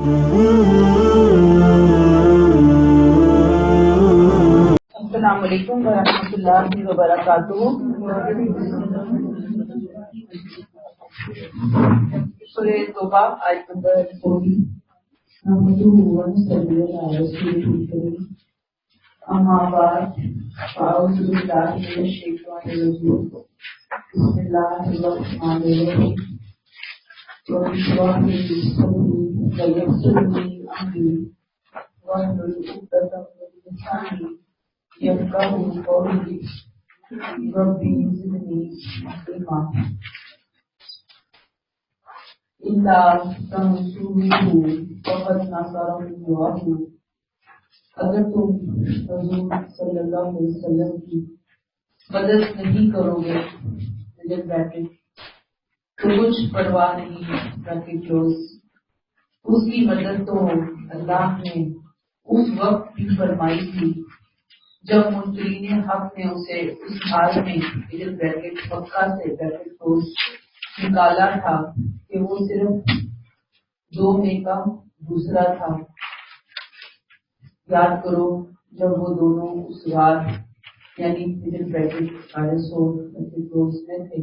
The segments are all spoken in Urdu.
السلام علیکم ورحمۃ اللہ وبرکاتہ۔ سورہ توبہ آیت نمبر 24۔ نحمده ونصلي على رسوله الكريم، اما بعد، فاعوذ باللہ من الشیطان الرجیم، بسم اللہ الرحمن الرحیم۔ رب اشرح لي صدري ويسر لي امري واحلل عقدة من لساني يفقهوا قولي ربي زدني علما۔ إلا تنصروه فقد نصره الله۔ اگر تم حضور صلی اللہ علیہ وسلم کی مدد نہیں کرو گے تو کچھ پرواہ نہیں اس کی مدد تو اللہ نے اس وقت بھی فرمائی تھی جب منکرین حق نے اسے اس حال میں پکا سے نکالا تھا کہ وہ صرف دو میں کا دوسرا تھا۔ یاد کرو جب وہ دونوں اس غار یعنی میں تھے،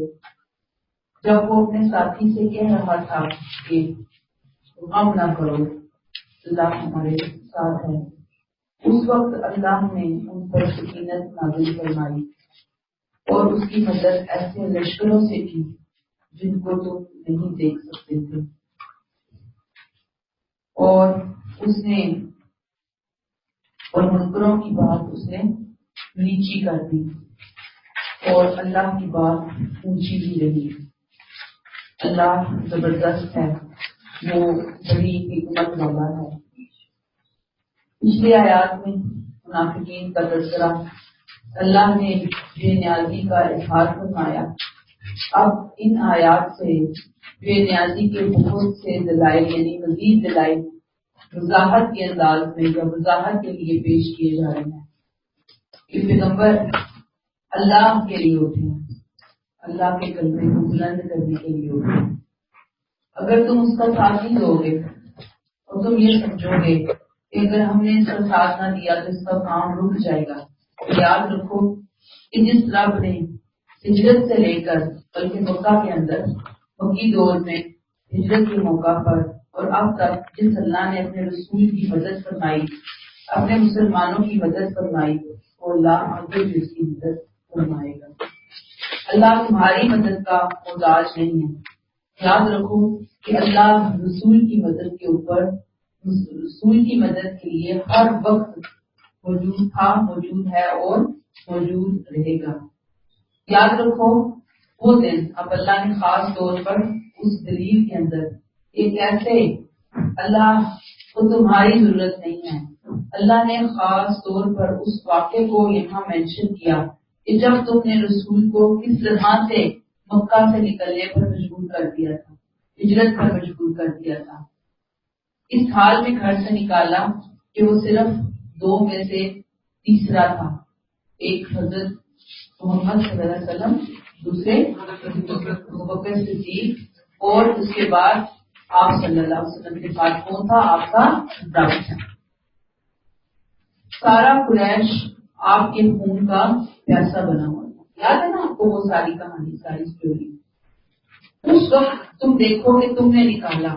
جب وہ اپنے ساتھی سے کہہ رہا تھا کہ غم نہ کرو، اللہ ہمارے ساتھ ہے، اس وقت اللہ نے ان پر سکینت نازل فرمائی اور اس کی مدد ایسے لشکروں سے کی جن کو تم نہیں دیکھ سکتے تھے، اور منکروں کی بات اس نے نیچی کر دی اور اللہ کی بات اونچی بھی رہی۔ اللہ زبردست ہے، وہ بڑی حکمت والا ہے۔ پچھلی آیات میں منافقین کا تذکرہ، اللہ نے بے نیازی کا اظہار فرمایا۔ اب ان آیات سے بے نیازی کے بہت سے دلائل یعنی مزید دلائل وضاحت کے انداز میں یا وضاحت کے لیے پیش کیے جا رہے ہیں کہ پیغمبر اللہ کے لیے ہوتے ہیں، اللہ کے کلمے کو بلند کرنے کے لیے ہوتے ہیں۔ اگر تم اس کا ساتھ نہیں دو گے اور تم یہ سمجھو گے کہ اگر ہم نے اس کا ساتھ نہ دیا تو اس کا کام رک جائے گا، تو یاد رکھو کہ جس رب نے ہجرت سے لے کر بلکہ مکہ کے اندر مکی دور میں ہجرت کے موقع پر اور اب تک جس اللہ نے اپنے رسول کی مدد فرمائی، اپنے مسلمانوں کی مدد فرمائی، وہ اللہ آگے بھی اس کی مدد فرمائے گا۔ اللہ تمہاری مدد کا محتاج نہیں ہے۔ یاد رکھو کہ اللہ رسول کی مدد کے اوپر رسول کی مدد کے لیے ہر وقت موجود تھا، موجود ہے اور موجود رہے گا۔ یاد رکھو وہ دن اب اللہ نے خاص طور پر اس دلیل کے اندر کہ کیسے اللہ کو تمہاری ضرورت نہیں ہے، اللہ نے خاص طور پر اس واقعے کو یہاں مینشن کیا کہ جب تم نے رسول کو کس طرح سے مکہ سے نکلنے پر مجبور کر دیا تھا، ہجرت پر مجبور کر دیا تھا، اس حال میں گھر سے نکالا کہ وہ صرف دو میں سے تیسرا تھا، ایک حضرت محمد صلی اللہ علیہ وسلم، دوسرے ابوبکر صدیق، اور اس کے بعد آپ صلی اللہ علیہ وسلم کے بعد کون تھا؟ آپ کا داؤد تھا۔ سارا قریش آپ کے خون کا پیاسا بنا ہوا تھا۔ یاد ہے نا آپ کو وہ ساری کہانی، ساری اسٹوری؟ اس وقت تم دیکھو کہ تم نے نکالا۔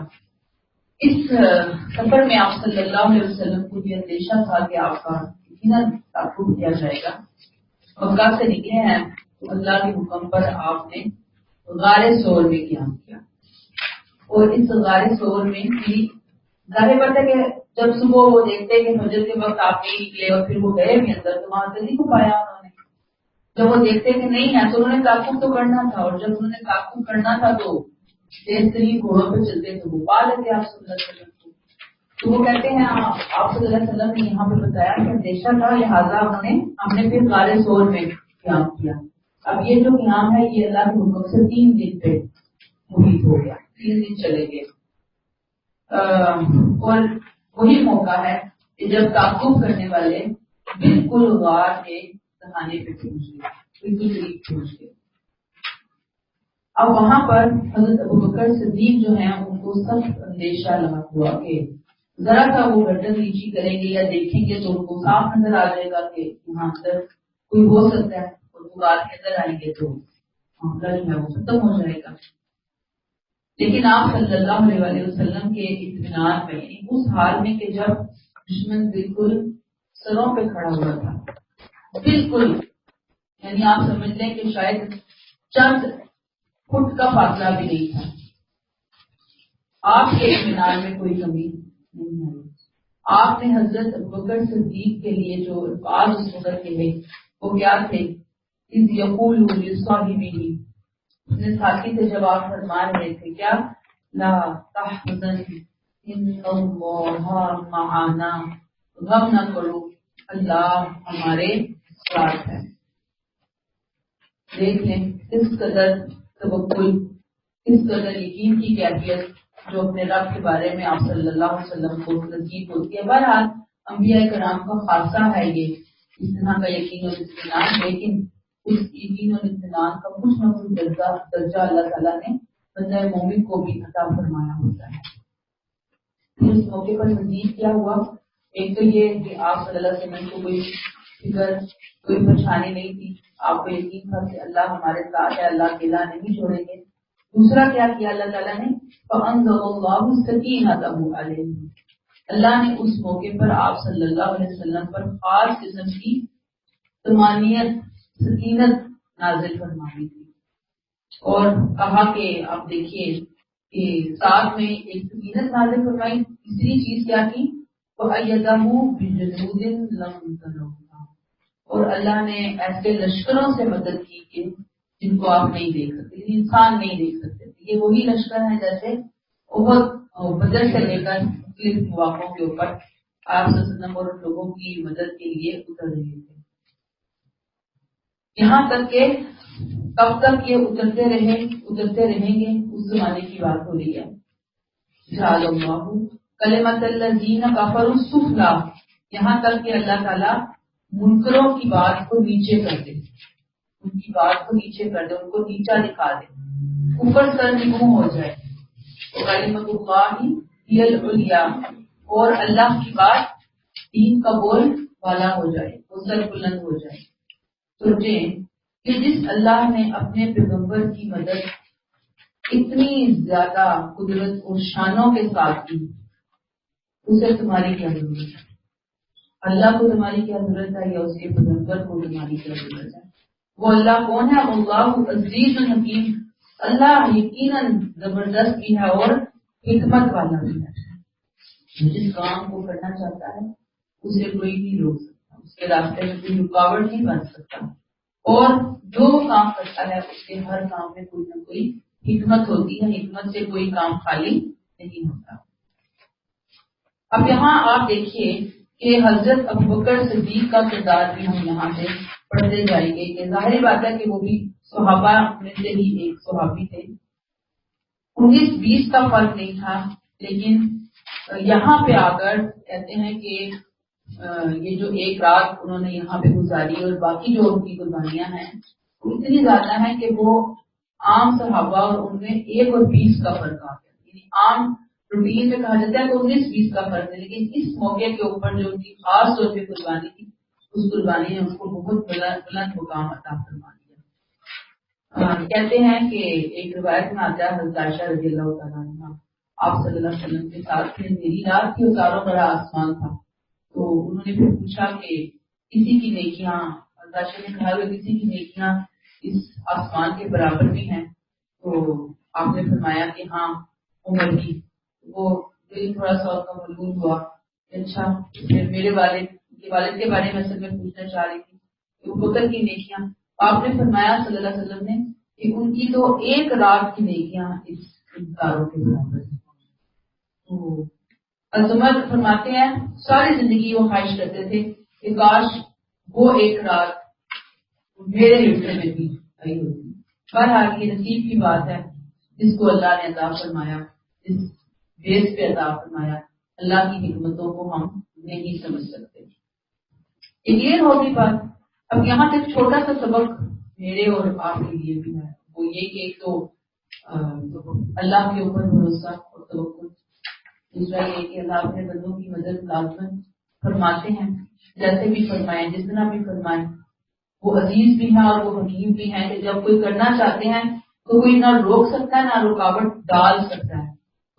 اس سفر میں آپ صلی اللہ علیہ وسلم کو یہ اندیشہ تھا کہ آپ کا یقیناً تعاقب کیا جائے گا۔ مکہ سے نکلے ہیں تو اللہ کے حکم پر آپ نے غار ثور میں قیام کیا، اور اس غار ثور میں بھی ظاہر بات ہے کہ جب صبح وہ دیکھتے کہ فجر کے وقت آپ نہیں نکلے اور پھر وہ گئے بھی اندر تو وہاں سے نہیں کو پایا انہوں نے۔ جب وہ دیکھتے کہ نہیں ہے تو انہوں نے تعاقب تو کرنا تھا، اور جب انہوں نے تعاقب کرنا تھا تو تیز ترین گھوڑوں پہ چلتے تھے، وہ پا لیتے آپ صلی اللہ علیہ وسلم کو۔ تو وہ کہتے ہیں آپ صلی اللہ علیہ وسلم نے یہاں پہ بتایا کہ اندیشہ تھا، لہٰذا ہم نے پھر غار ثور میں قیام کیا۔ اب یہ جو قیام ہے یہ اللہ کے حکم سے 3 دن پہ محیط ہو گیا، 3 دن چلے گئے، اور وہی موقع ہے کہ جب تعاقب کرنے والے بالکل غار کے تہانے پہ پہنچ گئے، بالکل قریب پہنچ گئے۔ اب وہاں پر حضرت ابوبکر صدیق جو ہیں ان کو سخت اندیشہ لگا ہوا کہ ذرا سا وہ گردن نیچی کریں گے یا دیکھیں گے تو ان کو صاف نظر آ جائے گا کہ یہاں اندر کوئی ہو سکتا ہے، اور وہ بات کے اندر آئیں گے تو معاملہ جو ہے وہ ختم ہو جائے گا۔ لیکن آپ صلی اللہ علیہ وسلم کے اطمینان میں، یعنی اس حال میں کہ جب دشمن بالکل سروں پہ کھڑا ہوا تھا، بالکل یعنی آپ سمجھ لیں کہ شاید چند فٹ کا فاصلہ بھی نہیں تھا، آپ کے اطمینان میں کوئی کمی نہیں آئی۔ آپ نے حضرت ابوبکر صدیق کے لیے جو الفاظ اس وقت کہے وہ کیا تھے؟ اذ یقول لصاحبہ، اپنے ساتھی سے جب آپ فرما رہے تھے کیا؟ لا تحزن ان اللہ معنا، غم نہ کرو، اللہ ہمارے ساتھ ہے۔ دیکھ لیں کس قدر توکل، کس قدر یقین کی کیفیت جو اپنے رب کے بارے میں آپ صلی اللہ علیہ وسلم کو نصیب ہوتی ہے۔ بہرحال انبیاء کرام کا خاصہ ہے یہ اس طرح کا یقین اور اطمینان، لیکن اس یقین اور اطمینان کا کچھ نہ کچھ درجہ اللہ تعالیٰ نے بندہ مومن کو بھی عطا فرمایا ہوتا ہے۔ اس موقع پر مزید کیا ہوا؟ ایک تو یہ کہ آپ صلی اللہ علیہ وسلم کو کوئی فکر، کوئی پریشانی نہیں تھی، آپ کو یقین تھا کہ اللہ ہمارے ساتھ ہے، اللہ اکیلا نہیں چھوڑیں گے۔ دوسرا کیا کیا اللہ تعالیٰ نے؟ فَأَنزَلَ اللَّهُ سَكِينَتَهُ عَلَيْهِ، اللہ نے اس موقع پر آپ صلی اللہ علیہ وسلم پر خاص قسم کی طمانینت، سکینت نازل فرمائی تھی، اور کہا کہ آپ دیکھیے کہ ساتھ میں ایک سکینت نازل فرمائی، تیسری چیز کیا کی؟ وَأَيَّدَهُ بِجُنُودٍ لَمْ تَرَوْهَا، اور اللہ نے ایسے لشکروں سے مدد کی کہ جن کو آپ نہیں دیکھ سکتے، انسان نہیں دیکھ سکتے۔ یہ وہی لشکر ہیں جیسے احد اور بدر سے لے کر مختلف مواقعوں کے اوپر آپ صلی اللہ علیہ وسلم اور لوگوں کی مدد کے لیے اتر رہے تھے۔ یہاں تک کہ کب تک یہ اترتے رہیں گے، اس زمانے کی بات ہو رہی ہے۔ جعل اللہ کلمۃ الذین کفروا السفلی، یہاں تک کہ اللہ تعالیٰ منکروں کی بات کو نیچے کر دے، ان کی بات کو نیچے کر دے، ان کو نیچا دکھا دے، اوپر سرنگوں ہو جائے۔ کلمۃ اللہ ہی العلیٰ، اور اللہ کی بات دین کا بول والا ہو جائے، وہ سر بلند ہو جائے۔ سوچیں کہ جس اللہ نے اپنے پیغمبر کی مدد اتنی زیادہ قدرت اور شانوں کے ساتھ کی، اسے تمہاری کیا ضرورت ہے؟ اللہ کو تمہاری کیا ضرورت ہے یا اس کے پیغمبر کو تمہاری کیا ضرورت ہے؟ وہ اللہ کون ہے؟ اللہ عزیز حکیم، اللہ یقیناً زبردست بھی ہے اور حکمت والا بھی ہے۔ جس کام کو کرنا چاہتا ہے اسے کوئی نہیں روک سکتا، اس کے راستے میں کوئی رکاوٹ نہیں بن سکتا، اور جو کام کرتا ہے اس کے ہر کام میں کوئی نہ کوئی حکمت ہوتی ہے، حکمت سے کوئی کام خالی نہیں ہوتا۔ اب یہاں آپ دیکھیے کہ حضرت ابوبکر صدیق کا کردار بھی ہم یہاں سے پڑھتے جائیں گے کہ ظاہری بات ہے کہ وہ بھی صحابہ میں سے ہی ایک صحابی تھے، 19-20 کا فرق نہیں تھا، لیکن یہاں پہ آ کر کہتے ہیں کہ یہ جو ایک رات انہوں نے یہاں پہ گزاری اور باقی جو ان کی قربانیاں ہیں وہ اتنی زیادہ ہیں کہ وہ عام صحابہ اور ان میں 1 اور 20 کا فرق آ گیا۔ یعنی عام روٹین میں کہا جاتا ہے کہ 19-20 کا فرق ہے، لیکن اس موقع کے اوپر جو ان کی خاص طور پہ قربانی تھی، اس قربانی نے ان کو بہت بلند مقام عطا فرما دیا۔ کہتے ہیں کہ ایک روایت میں آتا ہے حضرت عائشہ رضی اللہ تعالیٰ عنہا آپ صلی اللہ علیہ وسلم کے ساتھ تھے، میری رات کی چاروں بڑا آسمان تھا، تو انہوں نے پھر پوچھا کہ کسی کی نیکیاں، حضرت عائشہ نے کہا کہ کسی کی نیکیاں اس آسمان کے برابر بھی ہیں، تو آپ نے فرمایا کہ ہاں عمر کی۔ وہ دل تھوڑا سا کا ملول ہوا، اچھا پھر میرے والد کے بارے میں اصل میں پوچھنا چاہ رہی تھی کہ ابوبکر کی نیکیاں، آپ نے فرمایا صلی اللہ علیہ وسلم نے کہ ان کی تو 1 رات کی نیکیاں اس تاروں کے برابر ہیں۔ تو عظمت فرماتے ہیں ساری زندگی وہ خواہش کرتے تھے کہ کاش وہ 1 رات میرے حصے میں بھی آئی ہوتی۔ بہرحال یہ نصیب کی بات ہے، جس کو اللہ نے عطا فرمایا، اس بیس پہ عطا فرمایا، اللہ کی حکمتوں کو ہم نہیں سمجھ سکتے۔ کلیئر ہوگی بات؟ اب یہاں سے چھوٹا سا سبق میرے اور آپ کے لیے بھی ہے، وہ یہ کہ ایک تو اللہ کے اوپر بھروسہ اور توکل، دوسرا یہ کہ اللہ اپنے بندوں کی مدد لازمن فرماتے ہیں، جیسے بھی فرمائیں، جس طرح بھی فرمائیں. وہ عزیز بھی ہیں اور وہ حکیم بھی ہیں کہ جب کوئی کرنا چاہتے ہیں تو کوئی نہ روک سکتا ہے نہ رکاوٹ ڈال سکتا ہے،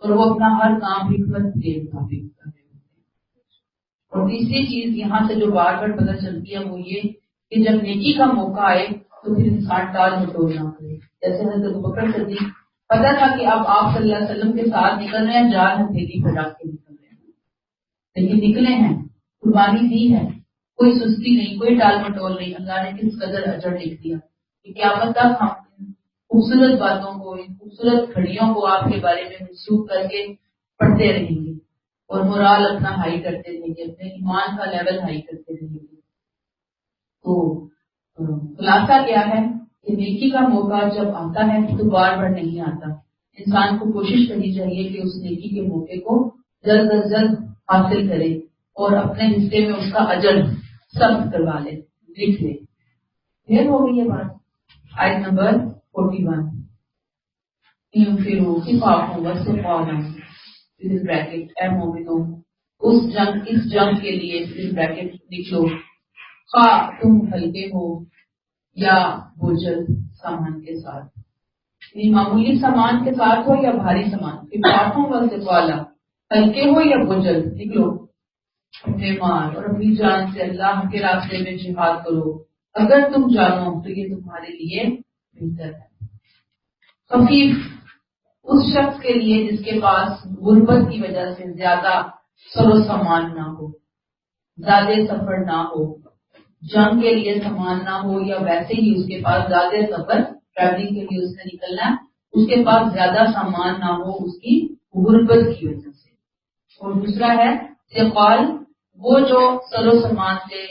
اور وہ اپنا ہر کام حکمت کے مطابق کرتے ہیں. اور تیسری چیز یہاں سے جو بار بار پتہ چلتی ہے وہ یہ کہ جب نیکی کا موقع آئے تو پھر انسان ٹال مٹول نہ کرے. جیسے حضرت ابوبکر صدیق پتا تھا کہ اب آپ صلی اللہ علیہ وسلم کے ساتھ نکل رہے ہیں، جان ہتھیلی پھٹا کے نکل رہے ہیں، لیکن نکلے ہیں، قربانی دی ہے، کوئی سستی نہیں، کوئی ٹال مٹول نہیں. اللہ نے کس قدر اجر لکھ دیا کہ قیامت تک ہم خوبصورت باتوں کو، ان خوبصورت گھڑیوں کو آپ کے بارے میں منسوخ کر کے پڑھتے رہیں گے اور مورال اپنا ہائی کرتے رہیں گے، اپنے ایمان کا لیول ہائی کرتے رہیں گے. تو خلاصہ کیا ہے کہ نیکی کا موقع جب آتا ہے تو بار بار نہیں آتا. انسان کو کوشش کرنی چاہیے کہ اس نیکی کے موقع کو جلد از جلد حاصل کرے اور اپنے حصے میں اس کا اجر سب کروا لے، لکھ لے. یہ ہو گئی یہ بات. آیت نمبر 41 انفروا خفافا وثقالا (بریکٹ اے مومنو اس جنگ کے لیے بریکٹ نکلو، خواہ تم ہلکے ہو یا بوجھل سامان کے ساتھ، یعنی معمولی سامان کے ساتھ ہو یا بھاری سامان. خفافا وثقالا، ہلکے ہو یا بوجھل نکلو، اپنے مال اور اپنی جان سے اللہ کے راستے میں جہاد کرو اگر تم جانو تو یہ تمہارے لیے بہتر ہے. خفیف اس شخص کے لیے جس کے پاس غربت کی وجہ سے زیادہ سر و سامان نہ ہو، زیادہ سفر نہ ہو، جنگ کے لیے سامان نہ ہو، یا ویسے ہی اس کے پاس زیادہ سفر ٹریولنگ کے لیے اس نے نکلنا ہے، اس کے پاس زیادہ سامان نہ ہو اس کی غربت کی وجہ سے. اور دوسرا ہے ثقال، وہ جو سر و سامان سے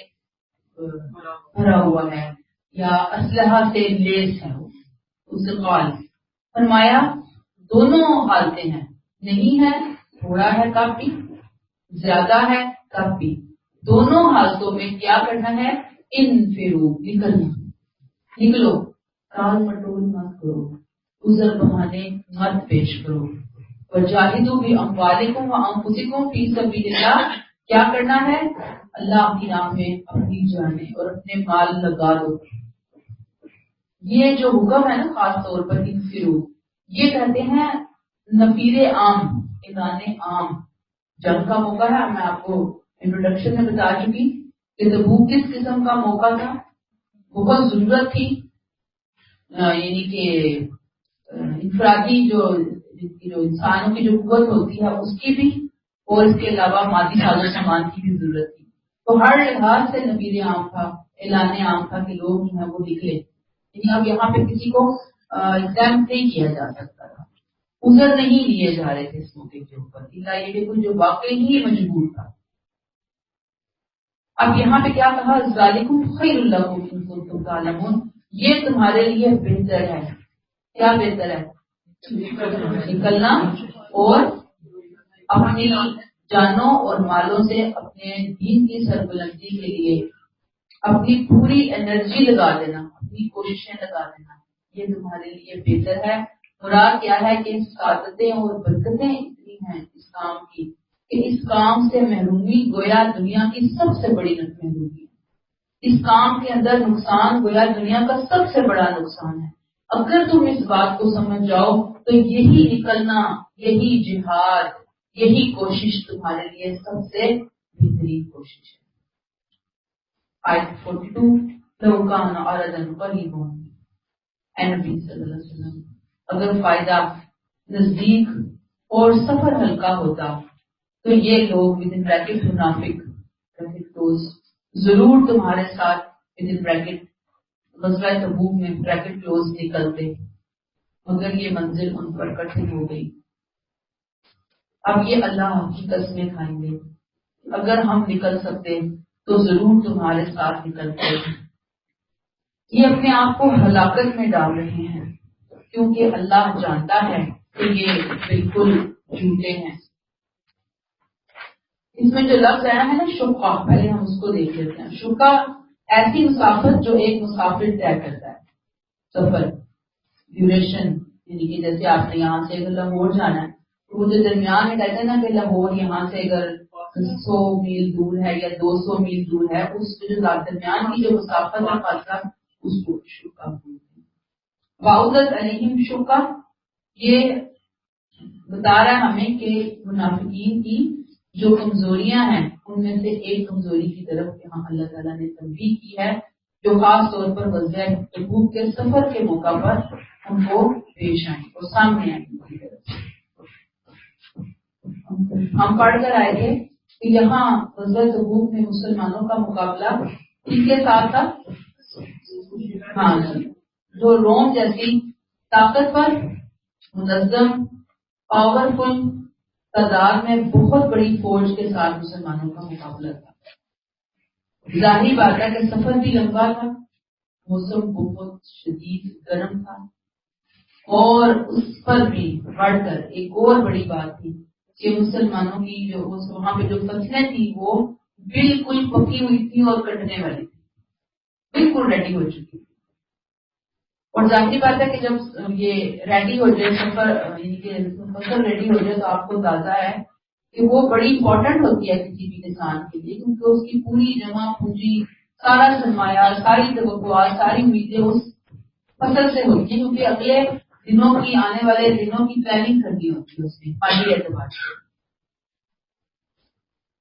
بھرا ہوا ہے یا اسلحہ سے لیس ہے. ثقال فرمایا دونوں حالتیں ہیں، نہیں ہے تھوڑا ہے تب بھی، زیادہ ہے تب بھی، دونوں حالتوں میں کیا کرنا ہے؟ انفرو، نکلو، ٹال مٹول مت کرو، عذر بہانے مت پیش کرو. وجاہدوا باموالکم وانفسکم فی سبیل اللہ، کیا کرنا ہے؟ اللہ کی راہ میں اپنی جانیں اور اپنے مال لگا دو. یہ جو حکم ہے نا خاص طور پر انفرو، یہ کہتے ہیں نفیر عام، اعلان عام. جنگ کا موقع ہے، میں آپ کو انٹروڈکشن میں بتا چکی کہ تبوک کس قسم کا موقع تھا. بہت ضرورت تھی، یعنی کہ انفرادی جو انسانوں کی جو قوت ہوتی ہے اس کی بھی، اور اس کے علاوہ مادی ساز و سامان کی بھی ضرورت تھی. تو ہر لحاظ سے نفیر عام تھا، اعلان عام تھا کہ لوگ جو ہیں وہ نکلے. یعنی اب یہاں پہ کسی کو ایگزام نہیں کیا جا سکتا تھا، عذر نہیں لیے جا رہے تھے اس موقع کے اوپر، اللہ یہ کہ جو واقعی ہی مجبور تھا. اب یہاں پہ کیا کہا؟ ذالکم خیر لکم ان کنتم تعلمون، یہ تمہارے لیے بہتر ہے. کیا بہتر ہے؟ نکلنا اور اپنی جانوں اور مالوں سے اپنے دین کی سربلندی کے لیے اپنی پوری انرجی لگا دینا، اپنی کوششیں لگا دینا، یہ تمہارے لیے بہتر ہے. مراد کیا ہے کہ سعادتیں اور برکتیں اتنی ہیں اس کام کی کہ اس کام سے محرومی گویا دنیا کی سب سے بڑی محرومی ہے. اس کام کے اندر نقصان گویا دنیا کا سب سے بڑا نقصان ہے. اگر تم اس بات کو سمجھ جاؤ تو یہی نکلنا، یہی جہاد، یہی کوشش تمہارے لیے سب سے بہترین کوشش ہے. آیت 42 لو کان عرضا قریبا، اے نبی صلی اللہ علیہ وسلم اگر فائدہ نزدیک اور سفر ہلکا ہوتا تو یہ لوگ ود ان بریکٹ منافق ضرور تمہارے ساتھ ود ان بریکٹ غزوہ تبوک میں بریکٹ کلوز نکلتے، مگر یہ منزل ان پر کٹھن ہو گئی. اب یہ اللہ کی قسمیں کھائیں گے، اگر ہم نکل سکتے تو ضرور تمہارے ساتھ نکلتے. یہ اپنے آپ کو ہلاکت میں ڈال رہے ہیں کیونکہ اللہ جانتا ہے کہ یہ بالکل جھوٹے ہیں. اس میں جو لفظ آیا ہے نا شقہ، پہلے ہم اس کو دیکھ لیتے ہیں. شقہ ایسی مسافت جو ایک مسافر طے کرتا ہے، سفر ڈیوریشن، یعنی کہ جیسے آپ نے یہاں سے اگر لاہور جانا ہے وہ جو درمیان میں کہتے ہیں نا کہ لاہور یہاں سے اگر 100 میل دور ہے یا 200 میل دور ہے، اس جو درمیان کی جو مسافت ہے فاصلہ، اس کو شکا بولتے ہیں. وعودت علیہم شکا، یہ بتا رہا ہے ہمیں کہ منافقین کی جو کمزوریاں ہیں ان میں سے ایک کمزوری کی طرف یہاں اللہ تعالیٰ نے تنبیہ کی ہے، جو خاص طور پر غزوہ تبوک کے سفر کے موقع پر ان کو پیش آئیں اور سامنے آئیں ان کی طرف سے. ہم پڑھ کر آئے تھے کہ یہاں غزوہ تبوک میں مسلمانوں کا مقابلہ کن کے ساتھ تھا؟ ہاں جی، جو روم جیسی طاقتور، منظم، پاورفل تعداد میں بہت بڑی فوج کے ساتھ مسلمانوں کا مقابلہ تھا. ظاہری بات ہے کہ سفر بھی لمبا تھا، موسم بہت شدید گرم تھا، اور اس پر بھی بڑھ کر ایک اور بڑی بات تھی کہ مسلمانوں کی جو وہاں پہ جو فصلیں تھیں وہ بالکل پکی ہوئی تھی اور کٹنے والی تھی، بالکل ریڈی ہو چکی تھی. اور ظاہری بات ہے کہ جب یہ ریڈی ہو جائے سفر، یعنی کہ فصل ریڈی ہو جائے، تو آپ کو اندازہ ہے کہ وہ بڑی امپورٹنٹ ہوتی ہے کسی بھی کسان کے لیے، کیونکہ اس کی پوری جمع پونجی، سارا سرمایہ، ساری توقعات، ساری امیدیں اس فصل سے ہوتی ہیں، کیونکہ اگلے دنوں کی، آنے والے دنوں کی پلاننگ کرنی ہوتی ہے اس میں مالی اعتبار سے.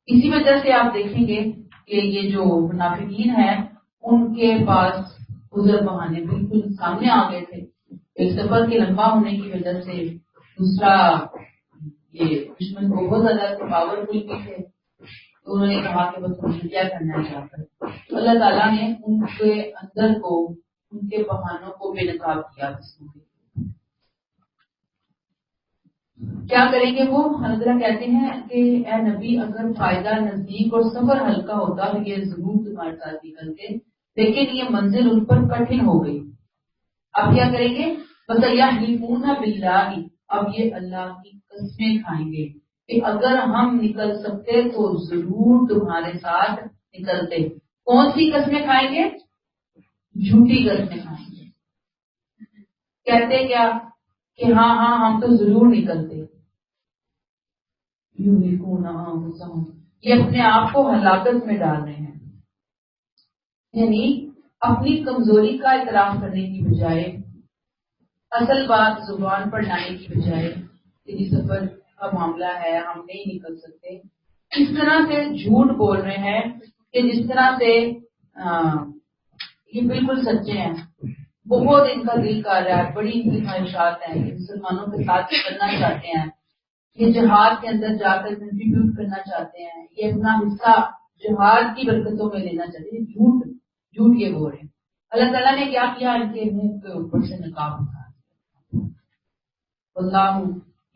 اسی وجہ سے آپ دیکھیں گے کہ یہ جو منافقین ہیں ان کے پاس عذر بہانے بالکل سامنے آ گئے تھے. ایک سفر کے لمبا ہونے کی وجہ سے، دوسرا یہ دشمن کو بہت زیادہ پاورفل بھی تھے، تو انہوں نے کہا کہ بس مجھے کیا کرنا چاہتا ہے. تو اللہ تعالیٰ نے ان کے اندر کو، ان کے بہانوں کو بے نقاب کیا. کیا کریں گے وہ؟ اللہ کہتے ہیں کہ اے نبی، اگر فائدہ نزدیک اور سفر ہلکا ہوتا تو یہ ضرور تمہارے ساتھ نکلتے، لیکن یہ منزل ان پر کٹھن ہو گئی. اب کیا کریں گے؟ بس یحلفون باللہ، اب یہ اللہ کی قسمیں کھائیں گے کہ اگر ہم نکل سکتے تو ضرور تمہارے ساتھ نکلتے. کون سی قسمیں کھائیں گے؟ جھوٹی قسمیں کھائیں گے. کہتے کیا کہ ہاں ہاں ہم تو ضرور نکلتے. یہ اپنے آپ کو ہلاکت میں ڈال رہے ہیں، یعنی اپنی کمزوری کا اعتراف کرنے کی بجائے، اصل بات زبان پر لانے کی بجائے کہ یہ سفر کا معاملہ ہے، ہم نہیں نکل سکتے، اس طرح سے جھوٹ بول رہے ہیں کہ جس طرح سے یہ بالکل سچے ہیں. بہت ان کا دل کر رہا ہے، بڑی ان کی خواہشات ہیں، یہ مسلمانوں کے ساتھ کرنا چاہتے ہیں، یہ جہاد کے اندر جا کر کنٹریبیوٹ کرنا چاہتے ہیں، یہ اپنا حصہ جہاد کی برکتوں میں لینا چاہتے ہیں. جھوٹ یہ بول رہے ہیں. اللہ تعالیٰ نے کیا کیا؟ ان کے منہ کے اوپر سے نقاب اٹھا. اللہ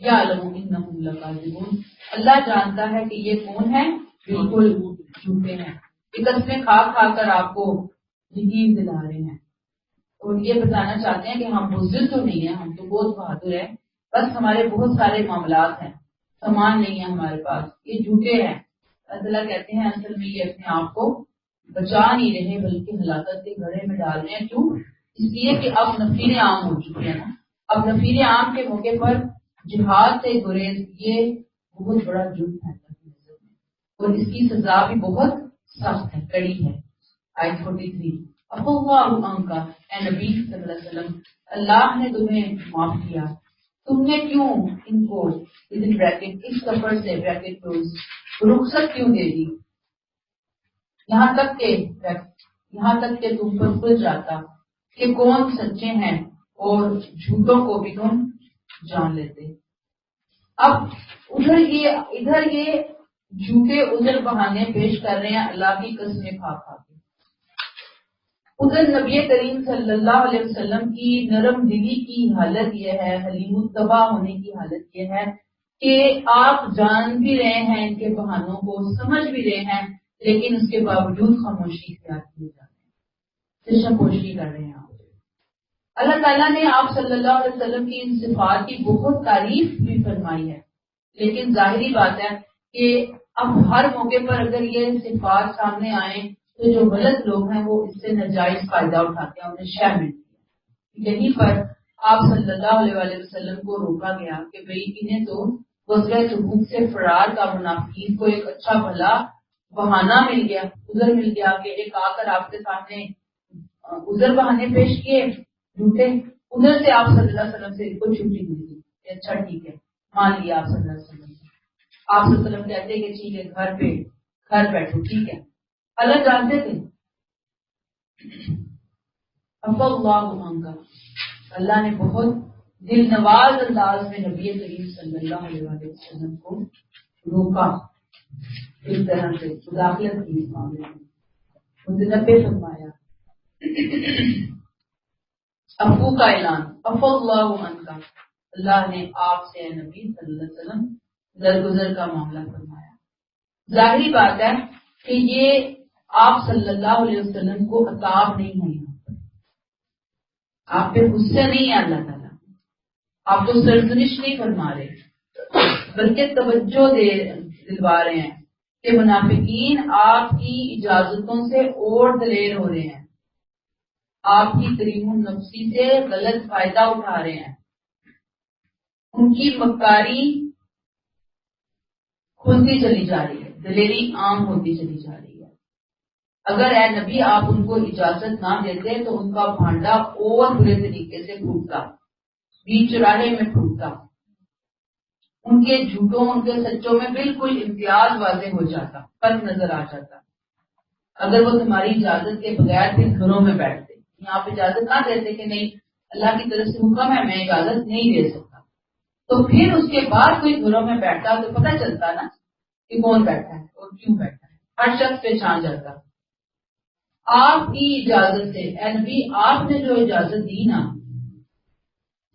یعلم انہم لکاذبون، اللہ جانتا ہے کہ یہ کون ہے، بالکل جھوٹے ہیں. یہ قسمیں کھا کھا کر آپ کو یقین دلا رہے ہیں اور یہ بتانا چاہتے ہیں کہ ہم بزدل تو نہیں ہیں، ہم تو بہت بہادر ہیں، بس ہمارے بہت سارے معاملات ہیں، سامان نہیں ہے ہمارے پاس. یہ جھوٹے ہیں. اللہ کہتے ہیں اصل میں یہ اپنے آپ کو بچا نہیں رہے بلکہ ہلاکت کے گڑھے میں ڈال رہے ہیں. کیوں؟ اس لیے کہ اب نفیر عام ہو چکے ہیں نا. اب نفیر عام کے موقع پر جہاد سے گریز یہ بہت بڑا جرم ہے اور اس کی سزا بھی بہت سخت ہے، کڑی ہے. آیت 43 اللہ عنک، اے نبی صلی اللہ علیہ وسلم، اللہ نے تمہیں معاف کیا، تم نے کیوں ان کو اس سفر سے رخصت کیوں دے دی، یہاں تک کہ تم پر کھل جاتا کہ کون سچے ہیں اور جھوٹوں کو بھی تم جان لیتے. اب ادھر یہ جھوٹے عذر بہانے پیش کر رہے ہیں اللہ کی قسمیں کھا کھا کے. ادھر نبی کریم صلی اللہ علیہ وسلم کی نرم دلی کی حالت یہ ہے، حلیم الطبع ہونے کی حالت یہ ہے کہ آپ جان بھی رہے ہیں ان کے بہانوں کو، سمجھ بھی رہے ہیں، لیکن اس کے باوجود خاموشی اختیار کیے جا رہے ہیں، چشم پوشی کر رہے ہیں. اللہ تعالیٰ نے آپ صلی اللہ علیہ وسلم کی ان صفات کی بہت تعریف بھی فرمائی ہے، لیکن ظاہری بات ہے کہ اب ہر موقع پر اگر یہ صفات سامنے آئیں تو جو غلط لوگ ہیں وہ اس سے ناجائز فائدہ اٹھاتے ہیں، انہیں شہ ملتی ہے. یہیں پر آپ صلی اللہ علیہ وسلم کو روکا گیا کہ بھئی انہیں تو غزوہ تبوک سے فرار کا منافقین کو ایک اچھا بھلا بہانہ مل گیا، عذر مل گیا کہ ایک آ کر آپ کے سامنے عذر بہانے پیش کیے جھوٹے، ادھر سے آپ صلی اللہ علیہ وسلم سے ان کو چھٹی مل گئی کہ اچھا ٹھیک ہے مان لیا آپ صلی اللہ علیہ وسلم سے۔ آپ صلی اللہ علیہ وسلم کہتے کہ ٹھیک ہے گھر بیٹھو ٹھیک ہے۔ اللہ جانتے تھے اللہ عنہ، اللہ نے بہت دل نواز انداز میں نبی کریم صلی اللہ علیہ وسلم کو روکا، اس طرح سے مداخلت کی اس معاملے میں متنبع فرمایا، افو کا اعلان، افو اللہ عنہ، اللہ نے آپ سے نبی صلی اللہ علیہ وسلم درگزر کا معاملہ فرمایا۔ ظاہری بات ہے کہ یہ آپ صلی اللہ علیہ وسلم کو عتاب نہیں ہے، آپ پہ غصے نہیں ہے اللہ تعالیٰ، آپ کو سرزنش نہیں فرما رہے، بلکہ توجہ دلوا رہے ہیں کہ منافقین آپ کی اجازتوں سے اور دلیر ہو رہے ہیں، آپ کی کریم النفسی سے غلط فائدہ اٹھا رہے ہیں، ان کی مکاری کھلتی چلی جا رہی ہے، دلیری عام ہوتی چلی جا رہی ہے۔ اگر اے نبی آپ ان کو اجازت نہ دیتے تو ان کا بھانڈا اور برے طریقے سے پھوٹتا، بیچ چوراہے میں پھوٹتا، ان کے جھوٹوں ان کے سچوں میں بالکل امتیاز واضح ہو جاتا، فرق نظر آ جاتا۔ اگر وہ تمہاری اجازت کے بغیر پھر گھروں میں بیٹھتے، یہاں پہ اجازت نہ دیتے کہ نہیں اللہ کی طرف سے حکم ہے میں اجازت نہیں دے سکتا، تو پھر اس کے بعد کوئی گھروں میں بیٹھتا تو پتہ چلتا نا کہ کون بیٹھا ہے اور کیوں بیٹھا ہے، ہر شخص پہچان جاتا۔ آپ کی اجازت سے اے نبی آپ نے جو اجازت دی نا،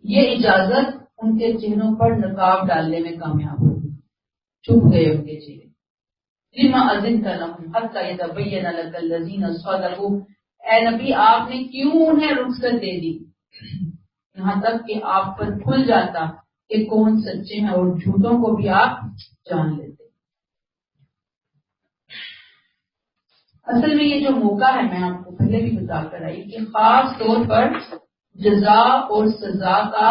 یہ اجازت ان کے چہروں پر نقاب ڈالنے میں کامیاب ہوگی، چھپ گئے ان کے چہرے۔ لما اذنت لهم حتى يتبين لك الذين صدقوا، اے نبی آپ نے کیوں انہیں رخصت دے دی یہاں تک کہ آپ پر کھل جاتا کہ کون سچے ہیں اور جھوٹوں کو بھی آپ جان لیتے۔ اصل میں یہ جو موقع ہے میں آپ کو پہلے بھی بتا کر آئی کہ خاص طور پر جزا اور سزا کا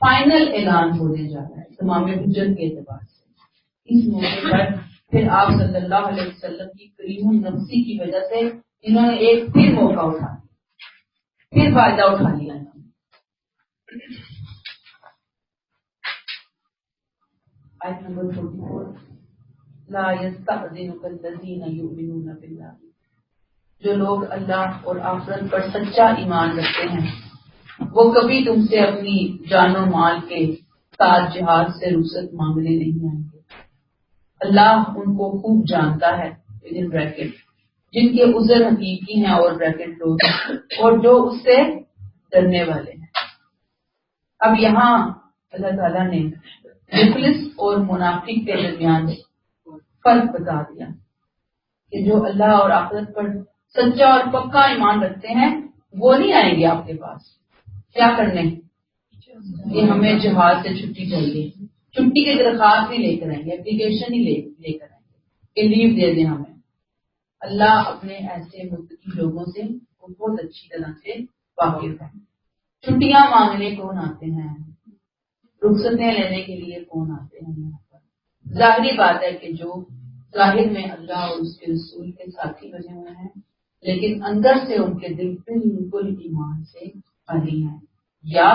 فائنل اعلان ہونے جا رہا ہے تمام حجت کے اعتبار سے۔ اس موقع پر پھر آپ صلی اللہ علیہ وسلم کی کریم النفسی کی وجہ سے انہوں نے ایک پھر موقع اٹھا لیا، پھر فائدہ اٹھا لیا۔ آیت نمبر 44، لا يستأذنك الذين يؤمنون بالله، جو لوگ اللہ اور آخرت پر سچا ایمان رکھتے ہیں وہ کبھی تم سے اپنی جان و مال کے ساتھ جہاد سے رخصت مانگنے نہیں آئیں گے، اللہ ان کو خوب جانتا ہے جن کے عذر حقیقی ہیں اور بریکٹ لوگ اور جو اس سے ڈرنے والے ہیں۔ اب یہاں اللہ تعالیٰ نے مخلص اور منافق کے درمیان فرق بتا دیا کہ جو اللہ اور آخرت پر سچا اور پکا ایمان رکھتے ہیں وہ نہیں آئیں گے آپ کے پاس کیا کرنے کہ ہمیں جہاز سے چھٹی چاہیے، چھٹی کی درخواست نہیں لے کر آئیں گے، اپلیکیشن ہی لے کر آئیں گے کہ لیو دے دیں ہمیں۔ اللہ اپنے ایسے متقی لوگوں سے بہت اچھی طرح سے واقف ہے۔ چھٹیاں مانگنے کون آتے ہیں، رخصتیں لینے کے لیے کون آتے ہیں یہاں پر؟ ظاہری بات ہے کہ جو ظاہر میں اللہ اور اس کے رسول کے ساتھی بنے ہوئے ہیں لیکن اندر سے ان کے دل بالکل ایمان سے خالی ہیں، یا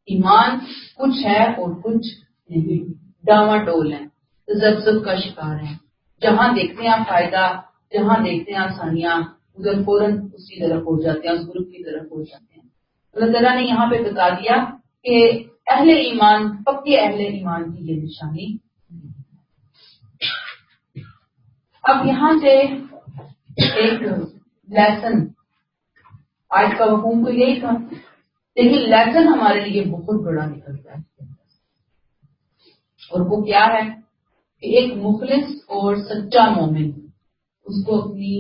ایمان کچھ ہے اور کچھ نہیں، ڈاواں ڈول ہیں، تذبذب کا شکار ہیں، جہاں دیکھتے ہیں فائدہ، جہاں دیکھتے ہیں آسانیاں ادھر فوراً اسی طرف ہو جاتے ہیں، اس گروپ کی طرف ہو جاتے ہیں۔ اللہ تعالیٰ نے یہاں پہ بتا دیا کہ اہل ایمان، پکے اہل ایمان کی یہ نشانی۔ اب یہاں سے ایک لیسن، آج کا مفہوم تو یہی تھا لیکن لیسن ہمارے لیے بہت بڑا نکلتا ہے اور وہ کیا ہے کہ ایک مخلص اور سچا مومن اس کو اپنی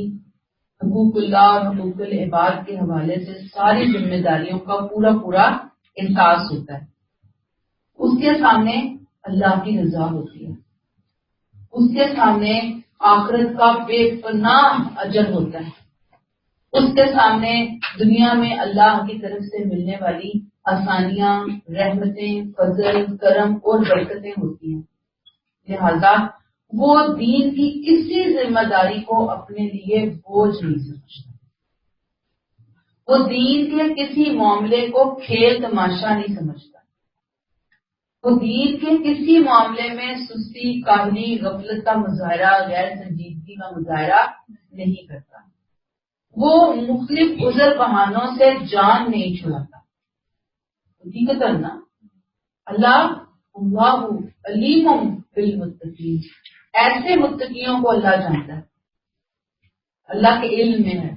حقوق اللہ اور حقوق العباد کے حوالے سے ساری ذمہ داریوں کا پورا احساس ہوتا ہے۔ اس کے سامنے اللہ کی رضا ہوتی ہے، اس کے سامنے آخرت کا بے پناہ اجر ہوتا ہے، اس کے سامنے دنیا میں اللہ کی طرف سے ملنے والی آسانیاں، رحمتیں، فضل، کرم اور برکتیں ہوتی ہیں. لہذا وہ دین کی کسی ذمہ داری کو اپنے لیے بوجھ نہیں سمجھتا. وہ دین کے کسی معاملے کو کھیل تماشا نہیں سمجھتا. وہ دین کے کسی معاملے میں سستی، کاہلی، غفلت کا مظاہرہ، غیر سنجیدگی کا مظاہرہ نہیں کرتا. وہ مختلف عذر بہانوں سے جان نہیں چھڑاتا. حقیقت نا اللہ علیم بالمتقین، ایسے متقیوں کو اللہ جانتا ہے، اللہ کے علم میں ہے.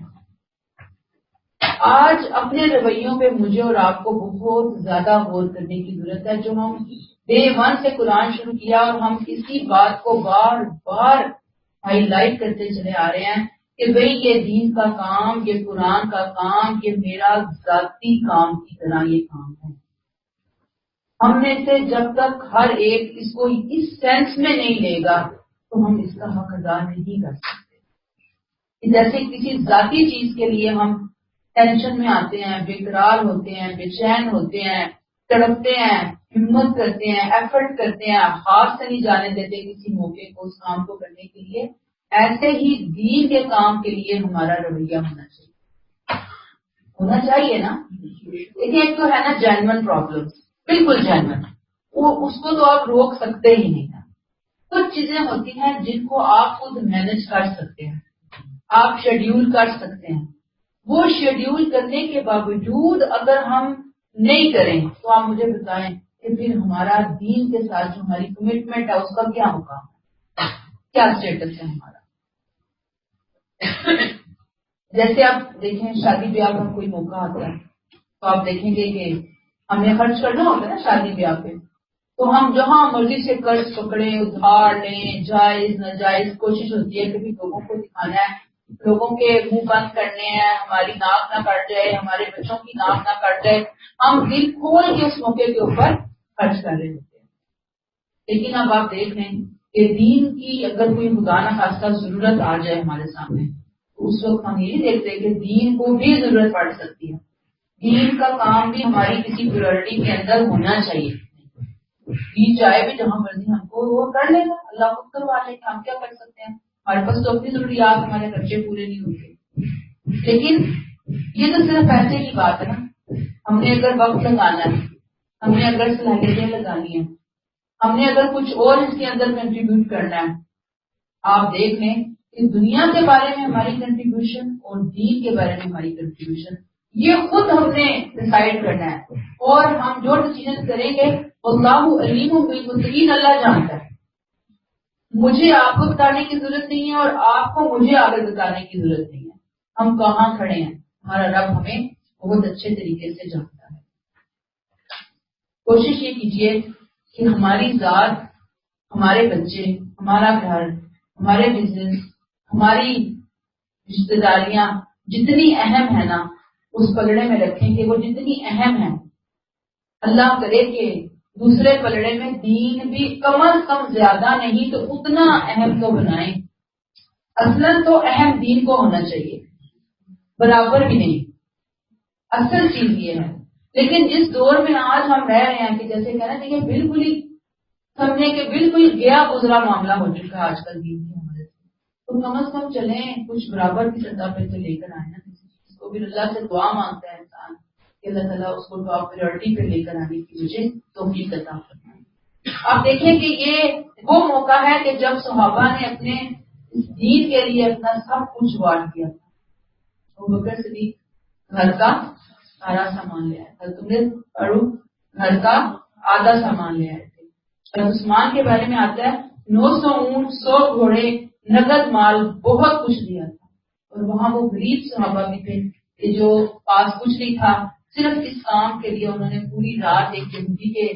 آج اپنے رویوں پہ مجھے اور آپ کو بہت زیادہ غور کرنے کی ضرورت ہے. جو ہم ڈے 1 سے قرآن شروع کیا اور ہم اسی بات کو بار بار ہائی لائٹ کرتے چلے آ رہے ہیں کہ بھئی یہ دین کا کام، یہ قرآن کا کام، یہ میرا ذاتی کام کی طرح یہ کام ہے. ہم میں سے جب تک ہر ایک اس کو اس سینس میں نہیں لے گا تو ہم اس کا حق ادا نہیں کر سکتے. جیسے کسی ذاتی چیز کے لیے ہم ٹینشن میں آتے ہیں، بے قرار ہوتے ہیں، بے چین ہوتے ہیں، تڑپتے ہیں، ہمت کرتے ہیں، ایفرٹ کرتے ہیں، ہاتھ سے نہیں جانے دیتے کسی موقع کو اس کام کو کرنے کے لیے. ایسے ہی دین کے کام کے لیے ہمارا رویہ ہونا چاہیے نا. لیکن ایک تو ہے نا جینون پرابلم، بالکل جینون، وہ اس کو تو آپ روک سکتے ہی نہیں. کچھ چیزیں ہوتی ہیں جن کو آپ خود مینج کر سکتے ہیں، آپ شیڈیول کر سکتے ہیں. وہ شیڈیول کرنے کے باوجود اگر ہم نہیں کریں تو آپ مجھے بتائیں کہ پھر ہمارا دین کے ساتھ جو ہماری کمٹمنٹ ہے اس کا کیا مقام ہے، کیا اسٹیٹس ہے ہمارا. جیسے آپ دیکھیں شادی بیاہ کا کوئی موقع آتا ہے تو آپ دیکھیں گے کہ ہم نے خرچ کرنا ہوتا ہے نا شادی بیاہ پہ، تو ہم جہاں مرضی سے قرض پکڑیں، ادھار لیں، جائز ناجائز کوشش ہوتی ہے کہ لوگوں کو دکھانا ہے، لوگوں کے منہ بند کرنے ہیں، ہماری ناک نہ کٹ جائے، ہمارے بچوں کی ناک نہ کٹ جائے. ہم دل کھول کے اس موقع کے اوپر خرچ کر رہے ہوتے ہیں. لیکن اب آپ دیکھ لیں کہ دین کی اگر کوئی خدا نہ خاصہ ضرورت آ جائے ہمارے سامنے تو اس وقت ہم یہ دیکھتے کہ دین کو بھی ضرورت پڑ سکتی ہے. دین کا کام بھی ہماری کسی پریورٹی کے اندر ہونا چاہیے. دین چاہے بھی جہاں مرضی ہم کو وہ کر لے گا، اللہ خود کروا لے گا، ہم کیا کر سکتے ہیں. ہمارے پاس تو اپنی ضروریات، ہمارے خرچے پورے نہیں ہوتے. لیکن یہ تو صرف پیسے کی بات ہے نا. ہم نے اگر وقت لگانا ہے، ہم نے اگر صلاحیتیں لگانی ہے، ہم نے اگر کچھ اور اس کے اندر کنٹریبیوٹ کرنا ہے. آپ دیکھ لیں کہ دنیا کے بارے میں ہماری کنٹریبیوشن اور دین کے بارے میں ہماری کنٹریبیوشن یہ خود ہم نے ڈسائڈ کرنا ہے. اور ہم جو ڈیسیژن کریں گے اللہ علیم بالمتقین، اللہ جانتا ہے. مجھے آپ کو بتانے کی ضرورت نہیں ہے اور آپ کو مجھے آگے بتانے کی ضرورت نہیں ہے. ہم کہاں کھڑے ہیں ہمارا رب ہمیں بہت اچھے طریقے سے جانتا ہے. کوشش یہ کیجیے کہ ہماری ذات، ہمارے بچے، ہمارا گھر، ہمارے بزنس، ہماری رشتے داریاں جتنی اہم ہے نا اس پلڑے میں رکھیں کہ وہ جتنی اہم ہے، اللہ کرے کہ دوسرے پلڑے میں دین بھی کم از کم زیادہ نہیں تو اتنا اہم تو بنائیں. اصلاً تو اہم دین کو ہونا چاہیے، برابر بھی نہیں. اصل چیز یہ ہے. لیکن جس دور میں آج ہم رہ رہے ہیں کہ جیسے کہنا چاہیے بالکل ہی سمجھے کہ بالکل گیا گزرا معاملہ ہو چکا ہے آج کل دین کی وجہ سے، تو کم از کم چلیں کچھ برابر کی سطح پہ تو لے کر آئے نا. اس کو بھی اللہ سے دعا مانگتا ہے انسان کہ اللہ تعالیٰ اس کو ٹاپ پریورٹی پہ لے کر آنے کی وجہ توفیق عطا فرمائے. آپ دیکھیں کہ یہ وہ موقع ہے کہ جب صحابہ نے اپنے اس دین کے لیے اپنا سب کچھ وارڈ کیا تھا. ابوبکر صدیق گھر کا سارا سامان لے آیا تھا، تم نے پڑھو گھر کا آدھا سامان لے آئے تھے. اور عثمان کے بارے میں آتا ہے 900 اونٹ، 100 گھوڑے، نقد مال، بہت کچھ دیا تھا. اور وہاں وہ غریب صحابہ بھی تھے کہ جو پاس کچھ نہیں تھا، صرف اس کام کے لیے انہوں نے پوری رات ایک یہودی کے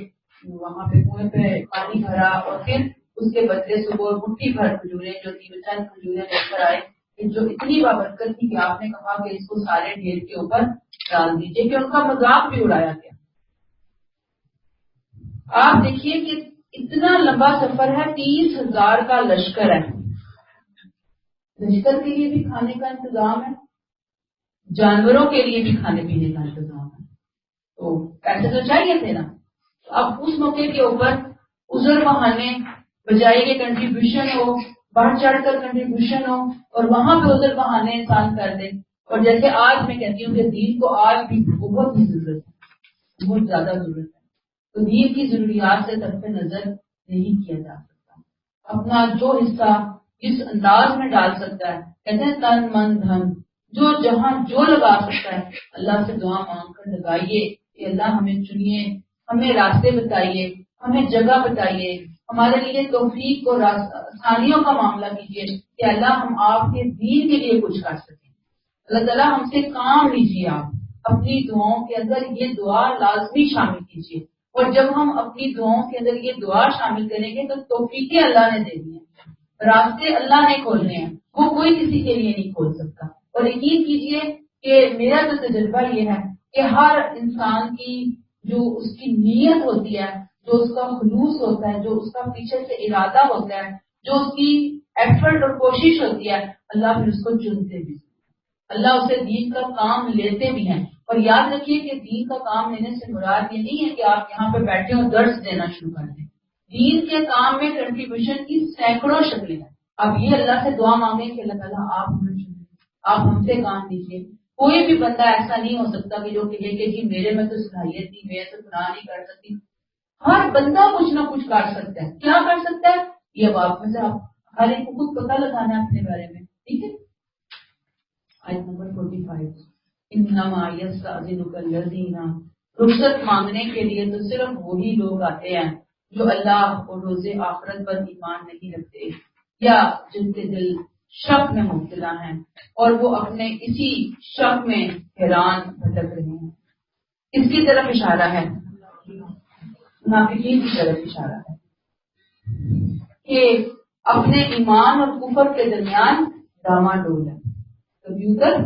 وہاں پہ کنویں پہ پانی بھرا اور پھر اس کے بدلے صبح مٹھی بھر کھجوریں جو تھی چند کھجوریں لے کر آئے جو اتنی بابرکت تھی کہ آپ نے کہا کہ اس کو سارے ڈھیر کے اوپر ڈال دیجیے، کہ ان کا مذاق بھی اڑایا گیا. آپ دیکھیے کہ اتنا لمبا سفر ہے، 30,000 کا لشکر ہے. لشکر کے لیے بھی کھانے کا انتظام ہے، جانوروں کے لیے بھی کھانے پینے کا انتظام ہے. تو کو پیسے تو چاہیے تھے نا. اب اس موقع کے اوپر عذر بہانے بجائے کہ کنٹریبیوشن ہو، بڑھ چڑھ کر کنٹریبیوشن ہو، اور وہاں پہ عذر بہانے انسان کر دے. اور جیسے آج میں کہتی ہوں کہ دین کو آج بھی بہت ہی ضرورت ہے، بہت زیادہ ضرورت ہے. تو دین کی ضروریات سے طرف نظر نہیں کیا جا سکتا. اپنا جو حصہ جس انداز میں ڈال سکتا ہے، کہتے ہیں تن من دھن، جو جہاں جو لگا سکتا ہے اللہ سے دعا مانگ کر لگائیے کہ اللہ ہمیں چنیے، ہمیں راستے بتائیے، ہمیں جگہ بتائیے، ہمارے لیے توفیق اور آسانیوں کا معاملہ کیجیے کہ اللہ ہم آپ کے دین کے لیے کچھ کر سکیں. اللہ تعالیٰ ہم سے کام لیجیے. آپ اپنی دعاؤں کے اندر یہ دعا لازمی شامل کیجیے. اور جب ہم اپنی دعاؤں کے اندر یہ دعا شامل کریں گے تو توفیقیں اللہ نے دینی ہیں، راستے اللہ نے کھولنے ہیں، وہ کوئی کسی کے لیے نہیں کھول سکتا. اور یقین کیجیے کہ میرا تو تجربہ یہ ہے کہ ہر انسان کی جو اس کی نیت ہوتی ہے، جو اس کا خلوص ہوتا ہے، جو اس کا پیچھے سے ارادہ ہوتا ہے، جو اس کی ایفرٹ اور کوشش ہوتی ہے، اللہ پھر اس کو چنتے بھی، اللہ اسے دین کا کام لیتے بھی ہیں. اور یاد رکھیے کہ دین کا کام لینے سے مراد یہ نہیں ہے کہ آپ یہاں پہ بیٹھے اور درس دینا شروع کر دیں. دین کے کام میں کنٹریبیوشن کی سینکڑوں شکلیں ہیں. اب یہ اللہ سے دعا مانگیں کہ اللہ تعالیٰ آپ ہمیں چنیں، آپ ہم سے کام لیجیے. کوئی بھی بندہ ایسا نہیں ہو سکتا کہ جو کہے کہ جی میرے میں تو صلاحیت نہیں، میں تو گناہ نہیں کر سکتی. ہر بندہ کچھ نہ کچھ کر سکتا ہے. کیا کر سکتا ہے یہ اب آپ میں سے آپ ہر ایک کو خود پتہ لگانا ہے اپنے بارے میں. ٹھیک ہے. آیت نمبر 45 انما یستأذنک الذین، رخصت مانگنے کے لیے تو صرف وہی لوگ آتے ہیں جو اللہ اور روز آخرت پر ایمان نہیں رکھتے، یا جن کے دل شک میں مبتلا ہیں اور وہ اپنے اسی شک میں حیران بھٹک رہے ہیں. اس کی طرف اشارہ ہے، منافقین کی طرف اشارہ ہے کہ اپنے ایمان اور کفر کے درمیان ڈاماڈول ہے. کمپیوٹر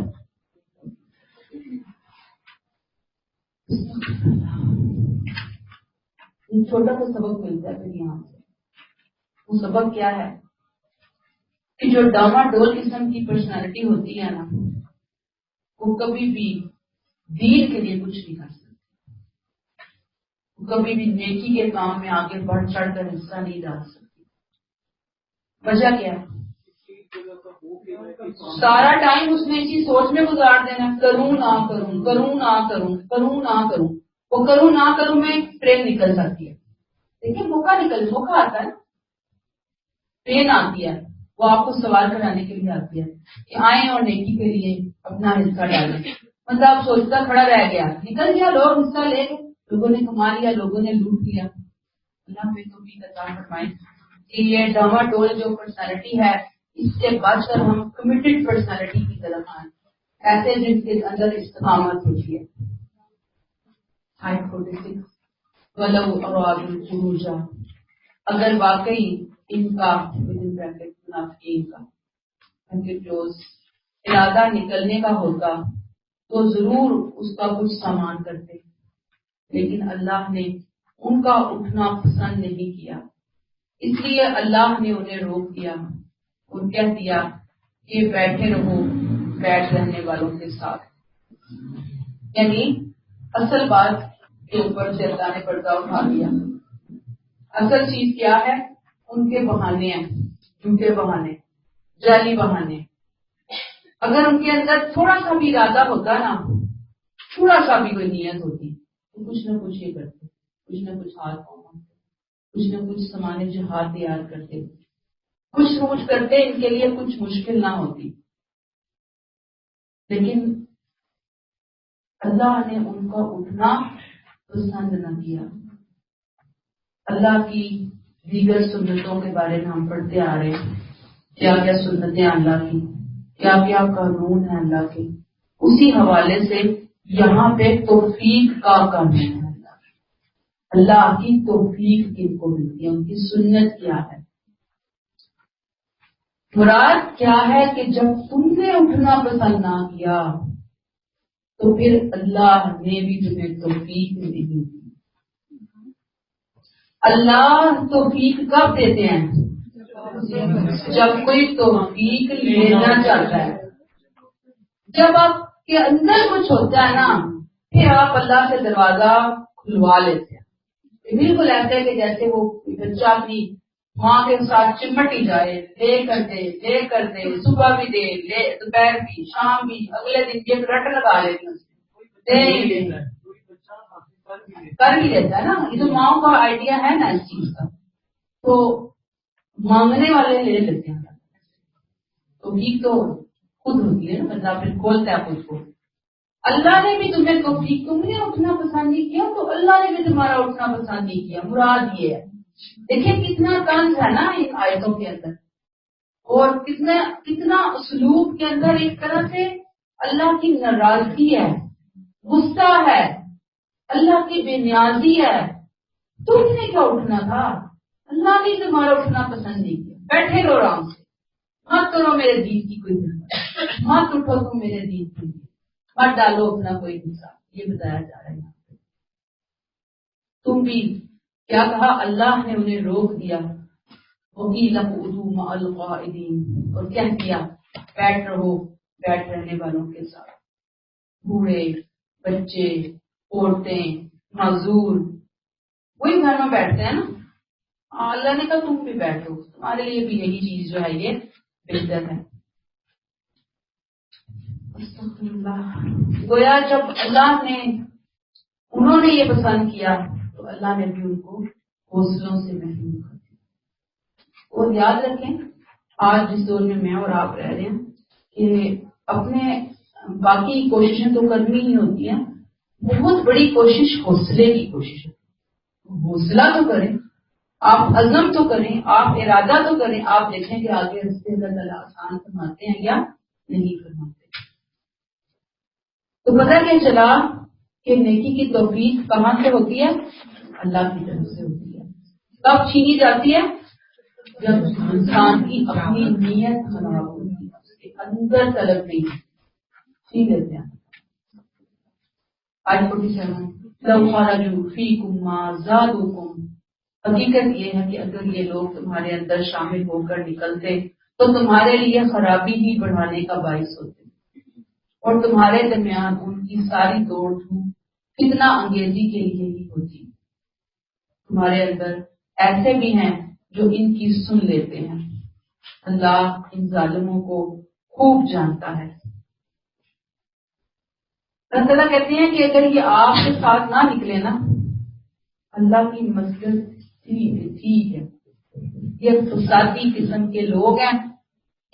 چھوٹا سا سبق ملتا ہے پھر یہاں سے. وہ سبق کیا ہے کہ جو ڈاماڈول قسم کی پرسنالٹی ہوتی ہے نا، وہ کبھی بھی دین کے لیے کچھ نہیں کر سکتی، وہ کبھی بھی نیکی کے کام میں آگے بڑھ چڑھ کر حصہ نہیں ڈال سکتی. وجہ کیا ہے؟ سارا ٹائم اس نے اسی سوچ میں گزار دینا، کروں نہ کروں، کروں نہ کروں، کروں نہ کروں. وہ کروں نہ کروں میں ٹرین نکل سکتی ہے. دیکھیں موقع آتا ہے، ٹرین آتی ہے، وہ آپ کو سوار کرانے کے لیے آتی ہے کہ آئیں اور نیکی کے لیے اپنا حصہ ڈالیں. مطلب آپ سوچتا کھڑا رہ گیا، نکل گیا، لوگ حصہ لے گئے، لوگوں نے کما لیا، لوگوں نے لوٹ لیا. اللہ پہ تو بھی عطا فرمائے کہ یہ ڈاماڈول جو پرسنالٹی ہے اس سے بچ کر ہم کمیٹڈ پرسنالٹی کی طرف آئیں، ایسے جن کے اندر استقامت ہوتی ہے. 46 وَلَوْ أَرَادُوا الْخُرُوجَ، اگر واقعی ان کا منافقین کا ارادہ نکلنے کا ہوتا تو ضرور اس کا کچھ سامان کرتے، لیکن اللہ نے ان کا اٹھنا پسند نہیں کیا. اس لیے اللہ نے انہیں روک دیا اور کہہ دیا کہ بیٹھے رہو بیٹھ رہنے والوں کے ساتھ. یعنی اصل بات کے اوپر سے اللہ نے پردہ اٹھا دیا. اصل چیز کیا ہے؟ ان کے بہانے ہیں، جھوٹے بہانے، جعلی بہانے. اگر ان کے اندر تھوڑا سا بھی ارادہ ہوتا نا، تھوڑا سا بھی کوئی نیت ہوتی تو کچھ نہ کچھ یہ کرتے، کچھ نہ کچھ ہاتھ پاؤں، کچھ نہ کچھ سامان جہاد تیار کرتے، کچھ نہ کچھ کرتے، ان کے لیے کچھ مشکل نہ ہوتی. لیکن اللہ نے ان کا اٹھنا پسند نہ کیا. اللہ کی دیگر سنتوں کے بارے میں ہم پڑھتے آ رہے ہیں، کیا کیا سنتیں اللہ کی، کیا کیا قانون ہے اللہ کے. اسی حوالے سے یہاں پہ توفیق کا قانون ہے. اللہ کی توفیق کن کو ملتی ہے، ان کی سنت کیا ہے. مراد کیا ہے کہ جب تم نے اٹھنا پسند نہ کیا تو پھر اللہ نے بھی تمہیں توفیق نہیں دی. اللہ توفیق کب دیتے ہیں؟ جب کوئی توفیق لینا چاہتا ہے. جب آپ کے اندر کچھ ہوتا ہے نا پھر آپ اللہ سے دروازہ کھلوا لیتے ہیں، بالکل ایسے کہ جیسے وہ بچہ اپنی ماں کے ساتھ چمٹ ہی جائے، لے کر دے، صبح بھی دے، دوپہر بھی، شام بھی، اگلے دن یہ رٹ لگا لیتے ہیں، کر بھی لیتا ہے نا. یہ تو ماؤں کا آئیڈیا ہے نا اس چیز کا. تو مانگنے والے لے لیتے ہیں توفیق تو خود ہوتی ہے نا، بندہ پھر کھولتا ہے خود کو. اللہ نے بھی تمہیں توفیق، تم نے اٹھنا پسند نہیں کیا تو اللہ نے بھی تمہارا اٹھنا پسند نہیں کیا. مراد یہ ہے، دیکھیں کتنا طنز ہے نا ان آیتوں کے اندر، اور کتنا اسلوب کے اندر ایک طرح سے اللہ کی ناراضگی ہے، غصہ ہے، اللہ کی بے نیازی ہے. تم نے کیا اٹھنا تھا؟ اللہ نے تمہارا اٹھنا پسند نہیں کیا. بیٹھے رہو آرام سے، مت کرو میرے دین کی کوئی حرکت، مت اٹھو تم میرے دین کے لیے، مت ڈالو اپنا کوئی حصہ. یہ بتایا جا رہا ہے یہاں پہ. تم بھی کیا کہا؟ اللہ نے انہیں روک دیا، وَقِيلَ اقْعُدُوا مَعَ الْقَاعِدِينَ، اور کہہ دیا بیٹھ رہنے والوں کے ساتھ. بوڑھے، بچے، عورتیں، معذور، وہی گھر میں بیٹھتے ہیں نا. اللہ نے کہا تم بھی بیٹھو، تمہارے لیے بھی یہی چیز جو ہے یہ بہتر ہے. گویا جب اللہ نے انہوں نے یہ پسند کیا تو اللہ نے بھی ان کو حوصلوں سے محروم کر دیا. اور یاد رکھیں آج جس دور میں میں اور آپ رہ رہے ہیں کہ اپنے باقی کوششیں تو کرنی ہی ہوتی ہیں، بہت بڑی کوشش حوصلے کی کوشش ہے. حوصلہ تو کریں، آپ عزم تو کریں، آپ ارادہ تو کریں. آپ دیکھیں کہ آگے رستے اللہ تعالیٰ آسان فرماتے ہیں یا نہیں فرماتے. تو پتہ کیا چلا کہ نیکی کی توفیق کہاں سے ہوتی ہے؟ اللہ کی طرف سے ہوتی ہے. کب چھینی جاتی ہے؟ جب انسان کی اپنی نیت خراب ہوتی ہے، اس کے اندر طلب نہیں چھین لیتے ہیں. آیت 47 لو خرجوا فیکم ما زادوکم، حقیقت یہ ہے کہ اگر یہ لوگ تمہارے اندر شامل ہو کر نکلتے تو تمہارے لیے خرابی ہی بڑھانے کا باعث ہوتے، اور تمہارے درمیان ان کی ساری دوڑ دھوپ فتنہ انگیزی کے لیے ہی ہوتی. تمہارے اندر ایسے بھی ہیں جو ان کی سن لیتے ہیں. اللہ ان ظالموں کو خوب جانتا ہے. اللہ تعالیٰ کہتے ہیں کہ اگر یہ آپ کے ساتھ نہ نکلے نا، اللہ کی مسجد ٹھیک ہے، یہ فسادی قسم کے لوگ ہیں،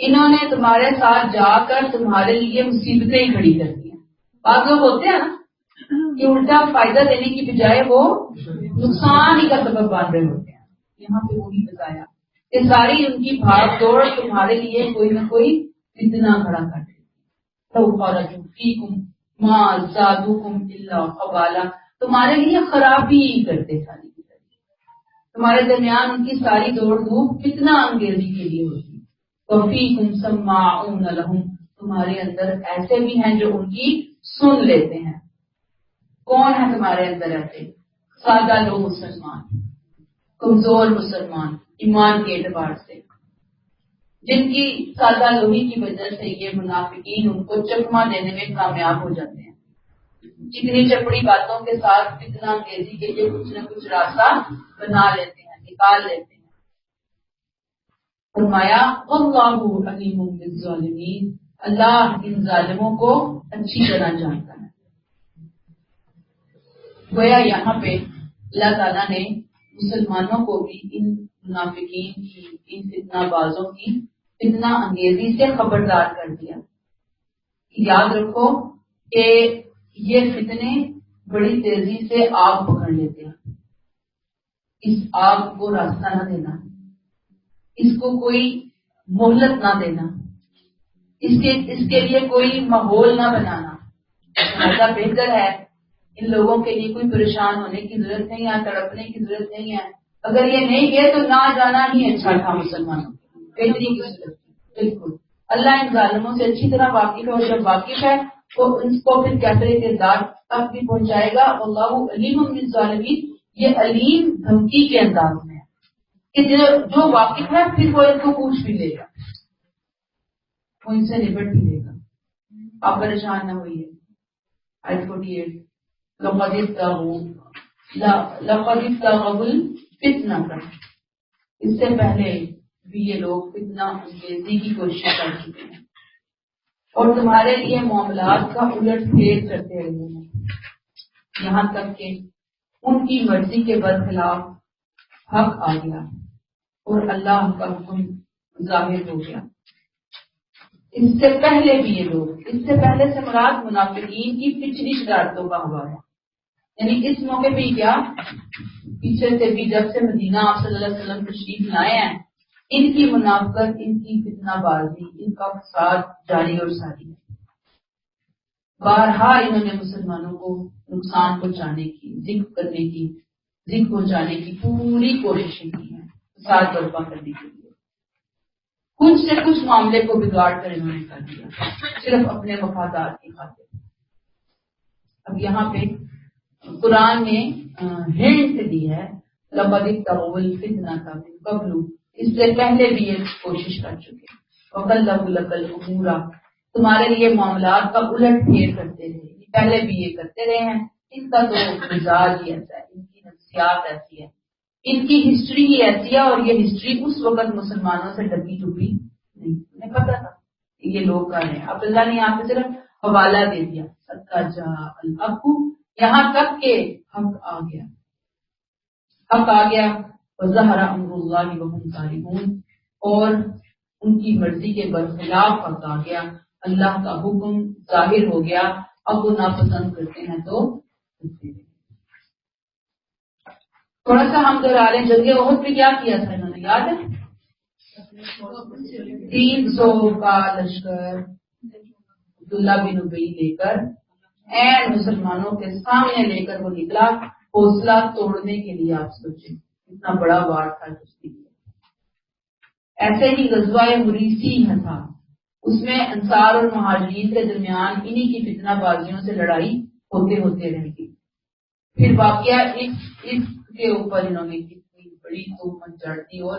انہوں نے تمہارے ساتھ جا کر تمہارے لیے مصیبتیں ہی کھڑی کر دی ہیں. بعض لوگ ہوتے ہیں نا کہ الٹا فائدہ دینے کی بجائے وہ نقصان ہی کا سبب بن رہے ہوتے ہیں. یہاں پہ وہی بتایا کہ ساری ان کی بھاگ دوڑ تمہارے لیے کوئی نہ کوئی فتنہ کھڑا کر دے. تو خرجوا فیکم ما زادوکم الا خبالا، تمہارے لیے خرابی ہی کرتے ساری کی ساری. تمہارے درمیان ان کی ساری دوڑ دھوپ فتنہ انگیزی کے لیے ہوتی. وفیکم سماعون لہم، تمہارے اندر ایسے بھی ہیں جو ان کی سن لیتے ہیں. کون ہے تمہارے اندر ایسے؟ سادہ لوگ مسلمان، کمزور مسلمان ایمان کے اعتبار سے، جن کی سادہ لوہی کی وجہ سے یہ منافقین ان کو چکما دینے میں کامیاب ہو جاتے ہیں. چکنی چپڑی باتوں کے ساتھ فتنہ انگیزی کے لیے کچھ نہ کچھ راستہ بنا لیتے ہیں، نکال لیتے ہیں. فرمایا واللہ علیم بالظالمین، اللہ ان ظالموں کو اچھی طرح جانتا ہے. گویا یہاں پہ اللہ تعالیٰ نے مسلمانوں کو بھی ان منافقین کی، ان فتنہ بازوں کی فتنہ انگیزی سے خبردار کر دیا. یاد رکھو کہ یہ فتنے بڑی تیزی سے آگ پکڑ لیتے ہیں. اس آگ کو راستہ نہ دینا، اس کو کوئی مہلت نہ دینا، اس کے لیے کوئی ماحول نہ بنانا. لہذا بہتر ہے ان لوگوں کے لیے کوئی پریشان ہونے کی ضرورت نہیں ہے، تڑپنے کی ضرورت نہیں ہے. اگر یہ نہیں گئے تو نہ جانا ہی اچھا تھا مسلمانوں بہتری کی صورت. بالکل اللہ ان ظالموں سے اچھی طرح واقف ہے، اور جب واقف ہے تو ان کو پھر کیسے کردار تک بھی پہنچائے گا. اللہ علیم بالظالمین، یہ علیم دھمکی کے انداز میں ہے کہ جو واقف ہے پھر وہ ان کو پوچھ بھی لے گا، وہ ان سے نپٹ بھی لے گا. آپ پریشان نہ ہوئیے. آیت 48 لقد ابتغوا الفتنة، اس سے پہلے بھی یہ لوگ فتنہ انگیزی کی کوشش کر چکے ہیں اور تمہارے لیے معاملات کا الٹ پھیر کرتے رہے ہیں، یہاں تک کہ ان کی مرضی کے برخلاف حق آ گیا اور اللہ کا حکم ظاہر ہو گیا۔ اس سے پہلے بھی یہ لوگ، اس سے پہلے سے مراد منافقین کی پچھلی شرارتوں کا حوالہ ہے، یعنی اس موقع پہ کیا پیچھے سے بھی جب سے مدینہ آپ صلی اللہ علیہ وسلم تشریف لائے ہیں، ان کی منافقت، ان کی فتنہ بازی، ان کا فساد جاری اور ساری ہے۔ بارہا انہوں نے مسلمانوں کو نقصان پہنچانے کی، ذکر پہنچانے کی پوری کوششیں کی ہیں، فساد برپا کرنے کے لیے۔ کچھ سے کچھ معاملے کو بگاڑ کر انہوں نے کر دیا، صرف اپنے مفادات کی خاطر۔ اب یہاں پہ قرآن نے ہنٹ دی ہے، لقد ابتغوا الفتنة من قبل، اس سے پہلے بھی یہ کوشش کر چکے، وقلبوا لك الأمور، تمہارے لیے معاملات کا الٹ پھیر کرتے رہے، پہلے بھی یہ کرتے رہے ہیں۔ ان کا تو مزاج ہی ایسا ہے، ان کی نفسیات ایسی ہے، ان کی ہسٹری ہی ایسی ہے، اور یہ ہسٹری اس وقت مسلمانوں سے ڈبی ڈبی نہیں، انہیں پتا تھا کہ یہ لوگ کر رہے ہیں۔ اب اللہ نے یہاں پہ صرف حوالہ دے دیا، حتی جاء الحق، یہاں تک کہ حق آ گیا، حق آ گیا، وظہر امر اللہ وہم کارہون، اور ان کی مرضی کے برخلاف حق آ گیا، اللہ کا حکم ظاہر ہو گیا، اب وہ ناپسند کرتے ہیں تو تھوڑا سا ہم دوہرا رہے ہیں۔ جنگ احد پہ کیا کیا تھا انہوں نے، یاد ہے؟ 300 کا لشکر عبداللہ بن ابی لے کر این مسلمانوں کے سامنے لے کر وہ نکلا، حوصلہ توڑنے کے لیے۔ آپ سوچیں اتنا بڑا وار تھا اس کے لیے۔ ایسے ہی غزوہ مریسی تھا، اس میں انصار اور مہاجرین کے درمیان انہی کی فتنہ بازیوں سے لڑائی ہوتے رہ گئی۔ پھر واقعہ اس کے اوپر انہوں نے کتنی بڑی تہمت جڑ دی اور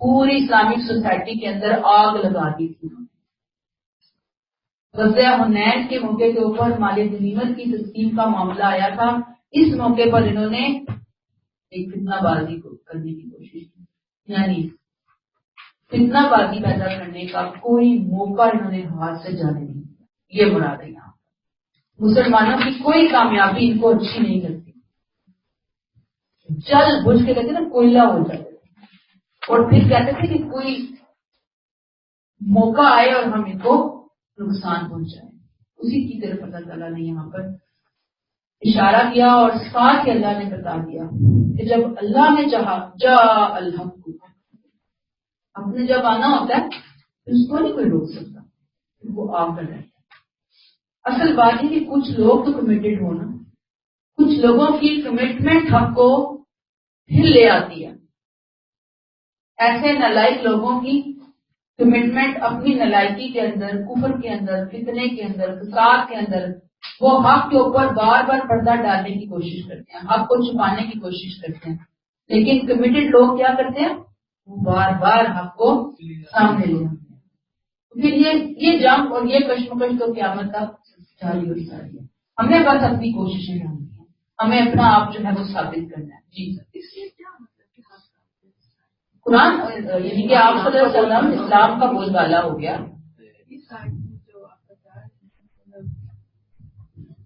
پوری اسلامک سوسائٹی کے اندر آگ لگا دی تھی۔ غزوہ حنین کے موقع کے اوپر مال غنیمت کی تقسیم کا معاملہ آیا تھا، اس موقع پر انہوں نے ایک فتنہ بازی کو کرنے کی کوشش کی، یعنی فتنہ بازی پیدا کرنے کا کوئی موقع انہوں نے ہاتھ سے جانے نہیں دیا۔ یہ مراد ہے یہاں مسلمانوں کی کوئی کامیابی ان کو اچھی نہیں لگتی، جل بجھ کے کہتے نا کوئلہ ہو جاتے تھے، اور پھر کہتے تھے کہ کوئی موقع آئے اور ہم ان کو نقصان پہنچائے۔ اسی کی طرف اللہ تعالیٰ نے یہاں پر اشارہ کیا اور ساتھ ہی اللہ نے بتا دیا کہ جب اللہ نے چاہا جاء الحق، اپنے جب آنا ہوتا ہے تو اس کو نہیں کوئی روک سکتا، وہ آ کر رہتا ہے۔ اصل بات ہے کہ کچھ لوگ تو کمیٹڈ ہونا، کچھ لوگوں کی کمٹمنٹ حق کو پھر لے آتی ہے۔ ایسے نالائق لوگوں کی کمٹمنٹ اپنی نالائکی کے اندر، کفر کے اندر، فتنے کے اندر، فساد کے اندر، وہ حق کے اوپر بار بار پردہ ڈالنے کی کوشش کرتے ہیں، حق کو چھپانے کی کوشش کرتے ہیں، لیکن کمیٹڈ لوگ کیا کرتے ہیں، وہ بار بار حق کو سامنے لے آتے ہیں۔ پھر یہ جنگ اور یہ کشمکش تو قیامت تک جاری ہو جاتی ہے۔ ہمیں بس اپنی کوششیں کرنی ہیں، ہمیں اپنا آپ جو ہے وہ ثابت کرنا ہے۔ جی قرآن یعنی کہ آپ صلی اللہ علیہ وسلم اسلام کا بول بالا ہو گیا۔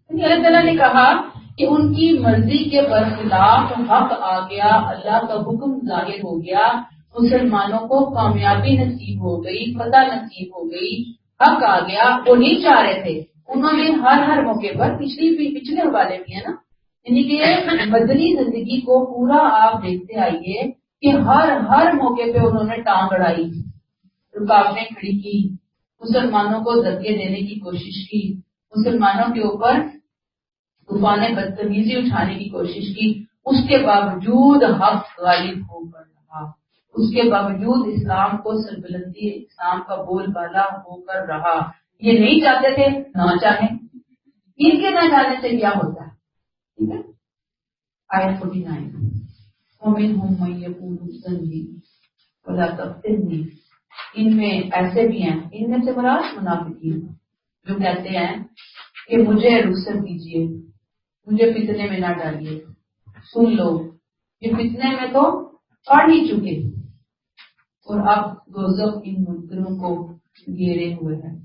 اللہ تعالیٰ نے کہا کہ ان کی مرضی کے برخلاف حق آ گیا، اللہ کا حکم ظاہر ہو گیا، مسلمانوں کو کامیابی نصیب ہو گئی، فتح نصیب ہو گئی، حق آ گیا۔ وہ نہیں چاہ رہے تھے، انہوں نے ہر موقع پر پچھلے حوالے بھی ہے نا، یعنی کہ مدنی زندگی کو پورا آپ دیکھتے آئیے کہ ہر موقع پہ انہوں نے ٹانگ اڑائی، رکاوٹیں کھڑی کی، مسلمانوں کو دھکے دینے کی کوشش کی، مسلمانوں کے اوپر طوفان بدتمیزی اٹھانے کی کوشش کی۔ اس کے باوجود حق غالب ہو کر رہا، اس کے باوجود اسلام کو سربلندی، اسلام کا بول بالا ہو کر رہا۔ یہ نہیں چاہتے تھے، نہ چاہیں، ان کے نہ چاہنے سے کیا ہوتا ہے؟ ٹھیک ہے، آیت 49 وَمِنْهُمْ مَن يَقُولُ ائْذِنْ وَلَا تَفْتِنِّي، ان میں ایسے بھی ہیں، ان میں سے مراد منافقین جو کہتے ہیں کہ مجھے رخصت دیجیے مجھے فتنے میں نہ ڈالیے. سن لو یہ فتنے میں تو پڑ ہی چکے اور اب دوزخ ان منکروں کو گھیرے ہوئے ہیں.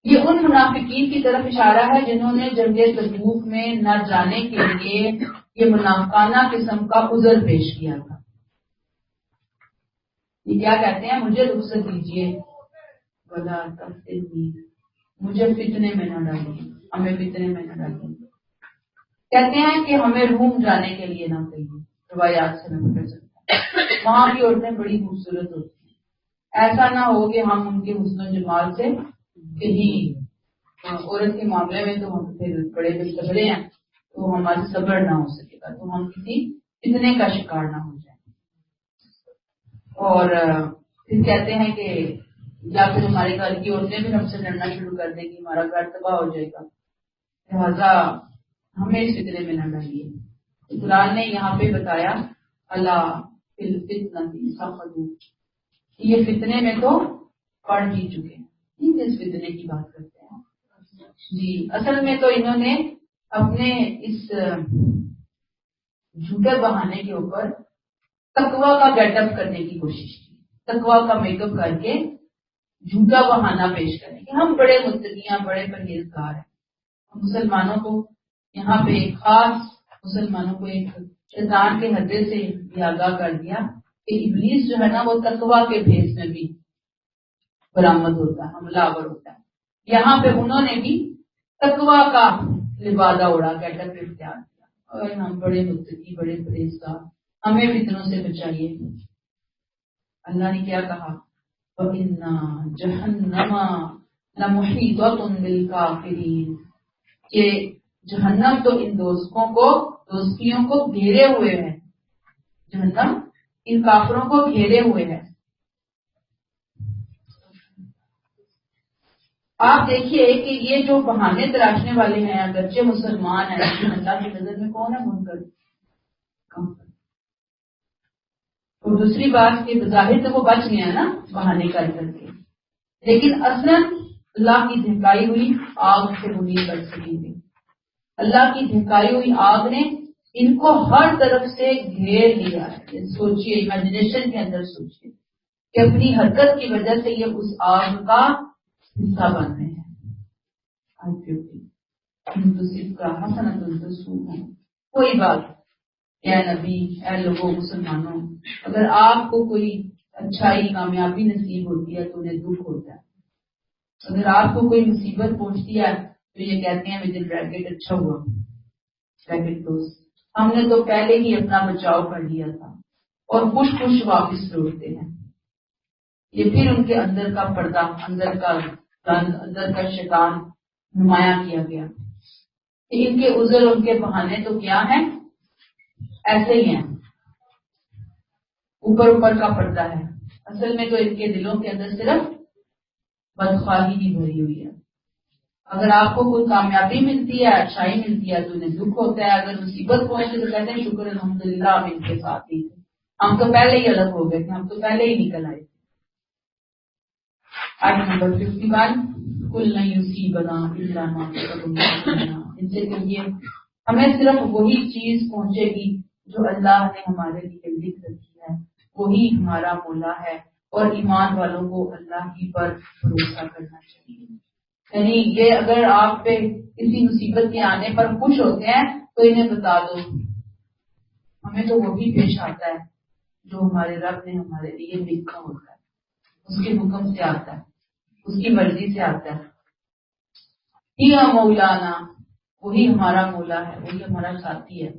یہ ان منافقین کی طرف اشارہ ہے جنہوں نے جنگ تبوک میں نہ جانے کے لیے یہ منافقانہ قسم کا عذر پیش کیا تھا. یہ کیا کہتے ہیں؟ مجھے رخصت دیجیے، ولا تفتنی، مجھے فتنے میں نہ ڈالیے، ہمیں فتنے میں نہ ڈالیے. کہتے ہیں کہ ہمیں روم جانے کے لیے نہ کہیے. روایات سے نہ کر سکتا، وہاں کی عورتیں بڑی خوبصورت ہوتی ہیں، ایسا نہ ہو کہ ہم ان کے حسن و جمال سے کہیں عورت کے معاملے میں تو ہم پھر بڑے تگڑے ہیں تو ہمارا صبر نہ ہو سکے گا، تو ہم کسی فتنے کا شکار نہ ہو جائیں. اور پھر کہتے ہیں کہ یا پھر ہمارے گھر کی عورتیں بھی ہم سے لڑنا شروع کر دیں گی، ہمارا گھر تباہ ہو جائے گا، لہٰذا ہمیں اس فتنے میں نہ ڈالیے. قرآن نے یہاں پہ بتایا اللہ فی الفتنۃ سقطوا، یہ فتنے میں تو پڑ ہی چکے ہیں. اس فتنے کی بات کرتے ہیں جی. اصل میں تو انہوں نے اپنے اس جھوٹے بہانے کے اوپر تقوی کا گیٹ اپ کرنے کی کوشش کی، تقوی کا میک اپ کر کے جھوٹا بہانہ پیش کریں کہ ہم بڑے متقیاں، بڑے پرہیزگار ہیں. مسلمانوں کو یہاں پہ خاص مسلمانوں کو ایک شیطان کے حدے سے یہ آگاہ کر دیا کہ ابلیس جو ہے نا وہ تقوی کے بھیس میں بھی برآمد ہوتا ہے، حملہ آور ہوتا ہے. یہاں پہ انہوں نے بھی تقوی کا لبادہ اڑا، گیٹ اپ اختیار کیا اور ہم بڑے متقی، بڑے پرہیزگار، ہمیں فتنوں سے بچائیے. اللہ نے کیا کہا؟ وَإِنَّ جَهَنَّمَ لَمُحِيطَةٌ بِالْكَافِرِينَ، کہ جہنم تو ان دوستیوں کو گھیرے ہوئے ہے. جہنم ان کافروں کو گھیرے ہوئے ہے. آپ دیکھیے کہ یہ جو بہانے تراشنے والے ہیں اگرچہ مسلمان ہیں لیکن اللہ کی نظر میں کون ہے منکر؟ اور دوسری بات کہ بظاہر تو وہ بچ گیا نا بہانے کر کے، لیکن اصلا اللہ کی دھمکائی ہوئی آگ سے وہ نہیں بچ سکیں گے. اللہ کی دھمکائی ہوئی آگ نے ان کو ہر طرف سے گھیر لیا ہے. سوچئے، امیجنیشن کے اندر سوچئے کہ اپنی حرکت کی وجہ سے یہ اس آگ کا حصہ بن رہے ہیں. کوئی بات اے نبی، اے لوگوں مسلمانوں، اگر آپ کو کوئی اچھائی کامیابی نصیب ہوتی ہے تو انہیں دکھ ہوتا ہے. اگر آپ کو کوئی مصیبت پہنچتی ہے تو یہ کہتے ہیں وجن بریکٹ اچھا ہوا، بریکٹ دوست ہم نے تو پہلے ہی اپنا بچاؤ کر لیا تھا، اور خوش خوش واپس لوٹتے ہیں. یہ پھر ان کے اندر کا پردہ، اندر کا شیطان نمایاں کیا گیا. ان کے عذر، ان کے بہانے تو کیا ہیں؟ ایسے ہی ہیں، اوپر کا پردہ ہے. اصل میں تو ان کے دلوں کے اندر صرف بدخواہی ہی بھری ہوئی ہے. اگر آپ کو کوئی کامیابی ملتی ہے، اچھائی ملتی ہے تو انہیں دکھ ہوتا ہے. اگر مصیبت پہنچے تو کہتے ہیں شکر الحمدللہ ہم ان کے ساتھ ہی تھے، ہم تو پہلے ہی الگ ہو گئے تھے، ہم تو پہلے ہی نکل آئے تھے. آیت نمبر 51 قُلْ لَن يُصِيبَنَا إِلَّا مَا كَتَبَ اللَّهُ لَنَا، ان سے کہیے ہمیں صرف وہی چیز پہنچے گی جو اللہ نے ہمارے لیے لکھ رکھی ہے، وہی ہمارا مولا ہے. اور ایمان والوں کو اللہ ہی پر بھروسہ کرنا چاہیے. یعنی یہ اگر آپ پہ کسی مصیبت کے آنے پر خوش ہوتے ہیں تو انہیں بتا دو ہمیں تو وہی پیش آتا ہے جو ہمارے رب نے ہمارے لیے لکھا ہوتا ہے، اس کے حکم سے آتا ہے، اس کی مرضی سے آتا ہے. ہی مولانا، وہی ہمارا مولا ہے، وہی ہمارا ساتھی ہے.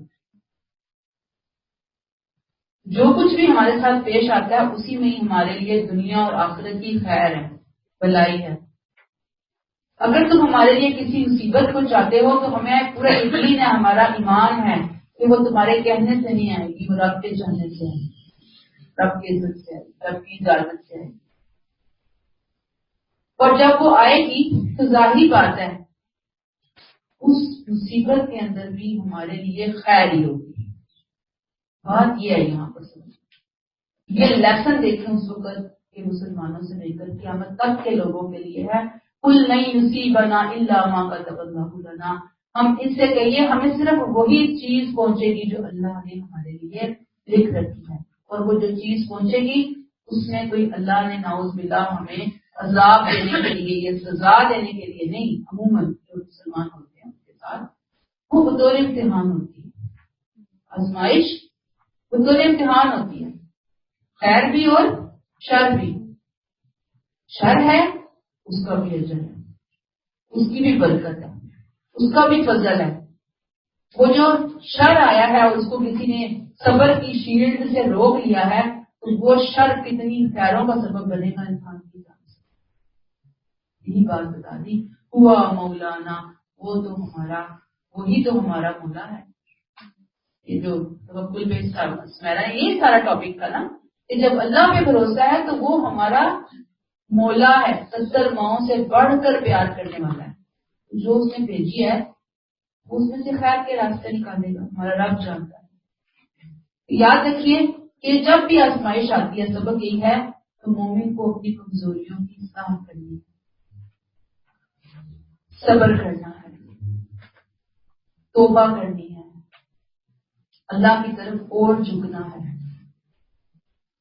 جو کچھ بھی ہمارے ساتھ پیش آتا ہے اسی میں ہی ہمارے لیے دنیا اور آخرت کی خیر ہے، بھلائی ہے. اگر تم ہمارے لیے کسی مصیبت کو چاہتے ہو تو ہمیں پورا یقین ہے، ہمارا ایمان ہے کہ وہ تمہارے کہنے سے نہیں آئے گی، وہ رب کے چاہنے سے آئے گی، رب کی عزت سے آئے گی، رب کی اجازت سے آئے گی. اور جب وہ آئے گی تو ظاہری بات ہے اس مصیبت کے اندر بھی ہمارے لیے خیر ہی ہوگی. بات یہ ہے یہاں پر یہ لیسن دیکھیں اس وقت کے مسلمانوں سے لے کر قیامت تک کے لوگوں کے لیے ہے. قُلْ لَن يُصِيبَنَا إِلَّا مَا كَتَبَ اللَّهُ لَنَا، ہم اس سے کہیے ہمیں صرف وہی چیز پہنچے گی جو اللہ نے ہمارے لیے لکھ رکھی ہے، اور وہ جو چیز پہنچے گی اس میں کوئی اللہ نے نعوذ باللہ ہمیں عذاب دینے کے لیے یا سزا دینے کے لیے نہیں. عموماً جو مسلمان ہوتے ہیں ان کے ساتھ وہ بطور امتحان ہوتی ہے، آزمائش بطور امتحان ہوتی ہے، خیر بھی اور شر بھی. شر ہے اس کا بھی اجر ہے، اس کی بھی برکت ہے، اس کا بھی فضل ہے. وہ جو شر آیا ہے اور اس کو کسی نے صبر کی شیلڈ سے روک لیا ہے تو وہ شر کتنی خیروں کا سبب بنے گا انسان کی جان سے. یہی بات بتا دی، ہوا مولانا، وہ تو ہمارا، وہی تو ہمارا مولا ہے. یہ جو توکل پہ میرا یہ سارا ٹاپک تھا نا کہ جب اللہ پہ بھروسہ ہے تو وہ ہمارا مولا ہے، 70 ماؤں سے بڑھ کر پیار کرنے والا ہے. جو اس نے بھیجی ہے اس میں سے خیر کے راستے نکالے گا، ہمارا رب جانتا ہے. یاد رکھیے کہ جب بھی آزمائش آتی ہے سبق یہی ہے تو مومن کو اپنی کمزوریوں کی اصلاح کرنی ہے، صبر کرنا ہے، توبہ کرنی ہے، اللہ کی طرف اور جھکنا ہے.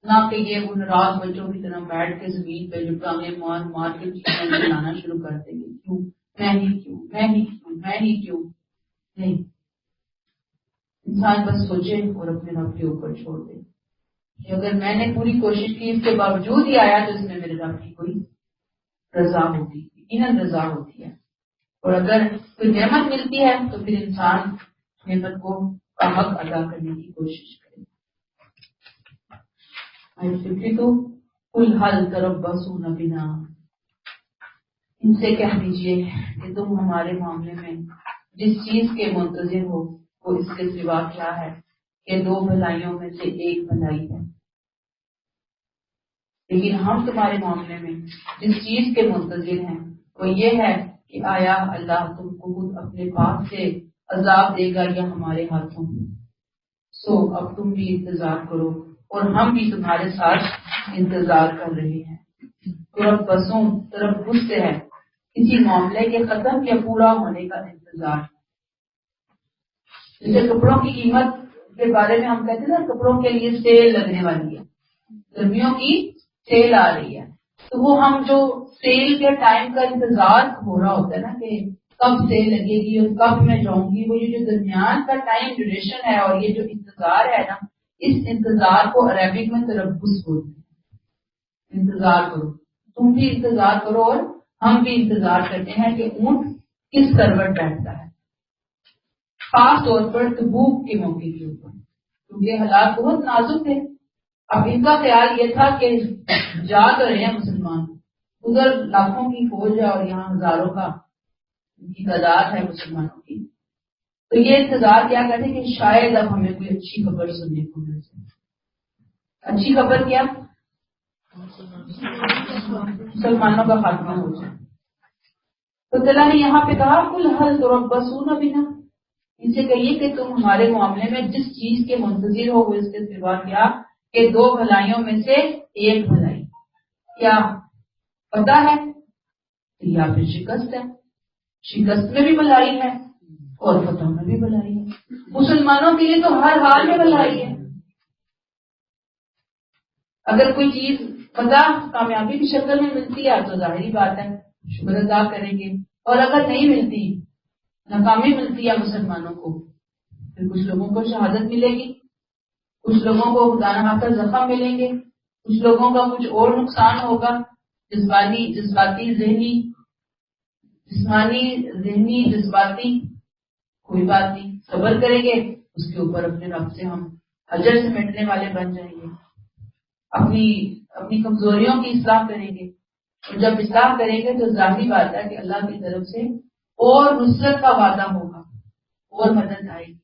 نہ کہ یہ وہ ناراض بچوں کی طرح بیٹھ کے زمین پہ جو ٹانگیں مار مار کے چیزیں بنانا شروع کر دیں گے، کیوں میں ہی کیوں میں ہی کیوں میں ہی کیوں. نہیں، انسان بس سوچے اور اپنے رب کے اوپر چھوڑ دے کہ اگر میں نے پوری کوشش کی اس کے باوجود ہی آیا تو اس میں میرے رب کی کوئی رضا ہوتی، یقیناً رضا ہوتی ہے. اور اگر کوئی نعمت ملتی ہے تو پھر انسان نعمت کو حق ادا کرنے کی کوشش کرے. تو کل حل تربصون بنا، ان سے کہہ دیجئے کہ تم ہمارے معاملے میں جس چیز کے منتظر ہو وہ اس کے سوا کیا ہے کہ 2 بھلائیوں میں سے ایک بھلائی ہے. لیکن ہم تمہارے معاملے میں جس چیز کے منتظر ہیں وہ یہ ہے کہ آیا اللہ تم کو خود اپنے پاس سے عذاب دے گا یا ہمارے ہاتھوں. سو اب تم بھی انتظار کرو اور ہم بھی تمہارے ساتھ انتظار کر رہے ہیں. طرف سے ہے کسی معاملے کے ختم یا پورا ہونے کا انتظار. جیسے کپڑوں کی قیمت کے بارے میں ہم کہتے ہیں نا کپڑوں کے لیے سیل لگنے والی ہے، گرمیوں کی سیل آ رہی ہے، تو وہ ہم جو سیل کے ٹائم کا انتظار ہو رہا ہوتا ہے نا کہ کب سیل لگے گی اور کب میں جاؤں گی، وہ یہ جو درمیان کا ٹائم ڈیوریشن ہے اور یہ جو انتظار ہے نا، اس انتظار کو عربک میں تربص بولتے ہیں. انتظار کرو، تم بھی انتظار کرو اور ہم بھی انتظار کرتے ہیں کہ اونٹ کس کروٹ بیٹھتا ہے. خاص طور پر تبوک کے موقع کے اوپر کیونکہ حالات بہت نازک تھے. اب ان کا خیال یہ تھا کہ جا تو رہے ہیں مسلمان، ادھر لاکھوں کی فوج ہے اور یہاں ہزاروں کا کی تعداد ہے مسلمانوں کی، تو یہ انتظار کیا کرتے کہ شاید اب ہمیں کوئی اچھی خبر سننے کو مل جائے. اچھی خبر کیا؟ مسلمانوں کا خاتمہ ہو جائے. تو اللہ نے یہاں پہ کہا کل حل تربصون بنا، ان سے کہیے کہ تم ہمارے معاملے میں جس چیز کے منتظر ہو وہ اس کے سوا کیا کہ 2 بھلائیوں میں سے ایک بھلائی. کیا پتا ہے؟ یا پھر شکست ہے. شکست میں بھی بھلائی ہے اور فتح میں بھی بھلائی ہے. مسلمانوں کے لیے تو ہر حال میں بھلائی ہے. اگر کوئی چیز فتح کامیابی کی شکل میں ملتی ہے تو ظاہری بات ہے شکر ادا کریں گے، اور اگر نہیں ملتی، ناکامی ملتی ہے مسلمانوں کو، پھر کچھ لوگوں کو شہادت ملے گی، کچھ لوگوں کو خدا نخواستہ زخم ملیں گے، کچھ لوگوں کا کچھ اور نقصان ہوگا، جذباتی جذباتی کوئی بات نہیں، صبر کریں گے، اس کے اوپر اپنے رب سے ہم اجر سے مٹنے والے بن جائیں گے. اپنی کمزوریوں کی اصلاح کریں گے، اور جب اصلاح کریں گے تو ظاہری بات ہے کہ اللہ کی طرف سے اور نصرت کا وعدہ ہوگا اور مدد آئے گی.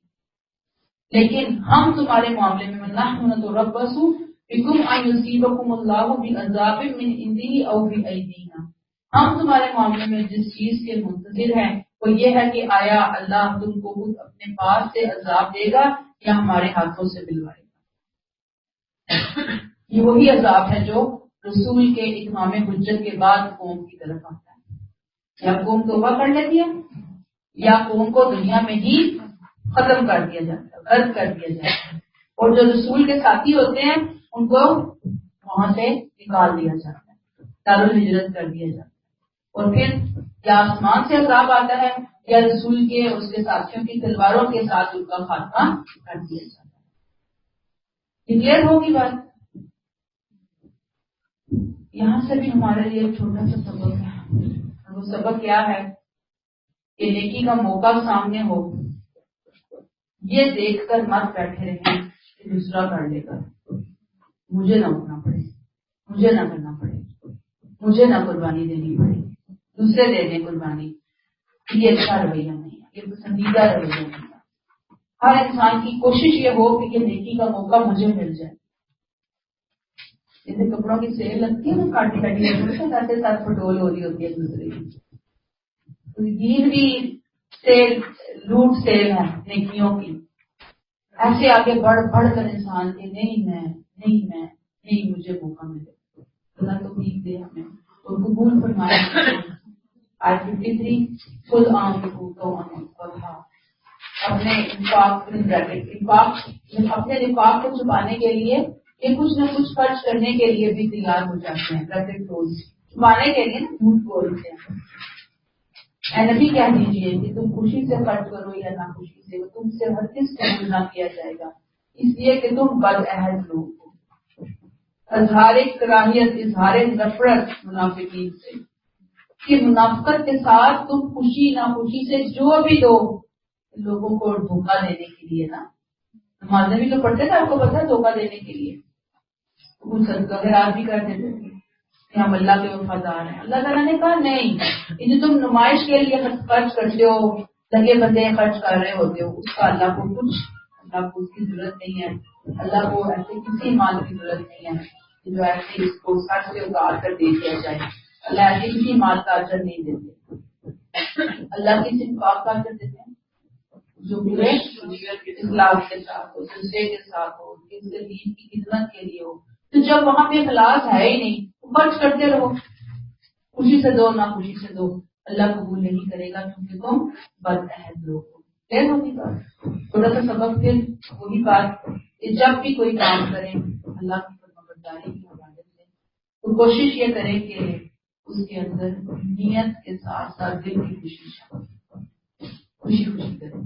لیکن ہم تمہارے معاملے میں نحن نتربص بکم ان یصیبکم اللہ بعذاب من عنده او بایدینا، ہم تمہارے معاملے میں جس چیز کے منتظر ہیں وہ یہ ہے کہ آیا اللہ تم کو خود اپنے پاس سے عذاب دے گا یا ہمارے ہاتھوں سے دلوائے گا. یہ وہی عذاب ہے جو رسول کے اتمام حجت کے بعد قوم کی طرف آتا ہے. یا قوم توبہ کر لیتی ہے یا قوم کو دنیا میں ہی ختم کر دیا جاتا ہے، غرق کر دیا جاتا ہے، اور جو رسول کے ساتھی ہوتے ہیں ان کو وہاں سے نکال دیا جاتا ہے، دارالہجرت کر دیا جاتا ہے، اور پھر یا آسمان سے عذاب آتا ہے یا رسول کے اس کے ساتھیوں کی تلواروں کے ساتھ ان کا خاتمہ کر دیا جاتا ہے۔ کلیئر ہوگی بات؟ یہاں سے بھی ہمارے لیے ایک چھوٹا سا سبق ہے، وہ سبق کیا ہے کہ نیکی کا موقع سامنے ہو، یہ دیکھ کر مت بیٹھے رہیں کہ دوسرا کر لے گا، مجھے نہ اٹھنا پڑے، مجھے نہ کرنا پڑے، مجھے نہ قربانی دینی پڑے، دوسرے دے دیں قربانی۔ یہ اچھا رویہ نہیں ہے، یہ پسندیدہ رویہ نہیں ہے۔ ہر انسان کی کوشش یہ ہو کہ یہ نیکی کا موقع مجھے مل جائے۔ جیسے کپڑوں کی سیل لگتی ہے نا، کاٹی کاٹی ایسے ساتھ پٹول ہو رہی ہوتی ہے دوسرے کی، دین بھی سیل، لوٹ سیل ہے نیکیوں کی، ایسے آگے بڑھ بڑھ کر انسان کے نہیں مجھے موقع ملے۔ اللہ تو ٹھیک دے ہمیں اور قبول فرمائے۔ آیت 53 خود اپنے اپنے نفاق کو چھپانے کے لیے یہ کچھ نہ کچھ خرچ کرنے کے لیے بھی تیار ہو جاتے ہیں، چھپانے کے لیے نا جھوٹ بولتے ہیں۔ اے نبی کہہ دیجیے کہ تم خوشی سے خرچ کرو یا نہ خوشی سے، تم سے ہر چیز قبول نہ کیا جائے گا، اس لیے کہ تم بدعہد لوگ ہو۔ اظہار کراہیت، اظہار نفرت منافقین سے، کہ منافقت کے ساتھ تم خوشی نہ خوشی سے جو بھی دو لوگوں کو دھوکہ دینے کے لیے نا، نمازیں بھی تو پڑھتے تھے، آپ کو پتا ہے، دھوکہ دینے کے لیے کچھ صدقہ خیرات بھی کر دیتے تھے کہ ہم اللہ کے وفادار ہیں۔ اللہ تعالیٰ نے کہا نہیں، یہ جو تم نمائش کے لیے خرچ کرتے ہو، لگے بندے خرچ کر رہے ہوتے ہو، اس کا اللہ کو اس کی ضرورت نہیں ہے۔ اللہ کو ایسے کسی مال کی ضرورت نہیں ہے جو ایسے اس کو سر سے اتار کر دے دیا جائے۔ اللہ ایسے کسی مال کا اجر نہیں دیتے، اللہ کی صرف پاک کا اجر دیتے ہیں جو پورے اخلاص کے ساتھ ہو، سجدے کے ساتھ ہو، اس کے دین کی خدمت کے لیے ہو۔ تو جب وہاں پہ اخلاص ہے ہی نہیں، خرچ کرتے رہو، خوشی سے دو نہ خوشی سے دو، اللہ قبول نہیں کرے گا کیونکہ تم بدعہد لوگ ہو۔ خیر ہوگی بات، تھوڑا سا سبق پھر وہی بات کہ جب بھی کوئی کام کریں اللہ کی فرمانبرداری کی حوالے سے تو کوشش یہ کریں کہ اس کے اندر نیت کے ساتھ ساتھ دل کی خوشی کریں،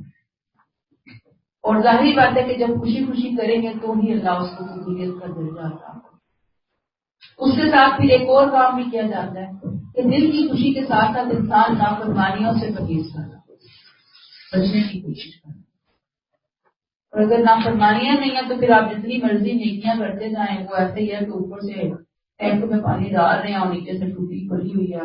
اور ظاہری بات ہے کہ جب خوشی کریں گے تو ہی اللہ اس کو قبولیت کا درجہ عطا کرے۔ اس کے ساتھ پھر ایک اور کام بھی کیا جاتا ہے کہ دل کی خوشی کے ساتھ ساتھ انسان نافرمانیوں سے پرہیز کرنا، بچنے کی کوشش کرنا، اور اگر نافرمانیاں نہیں ہیں تو پھر آپ جتنی مرضی نیکیاں کرتے جائیں وہ ایسے ہی ہے کہ اوپر سے ٹینک میں پانی ڈال رہے ہیں اور نیچے سے ٹوٹی پڑی ہوئی ہے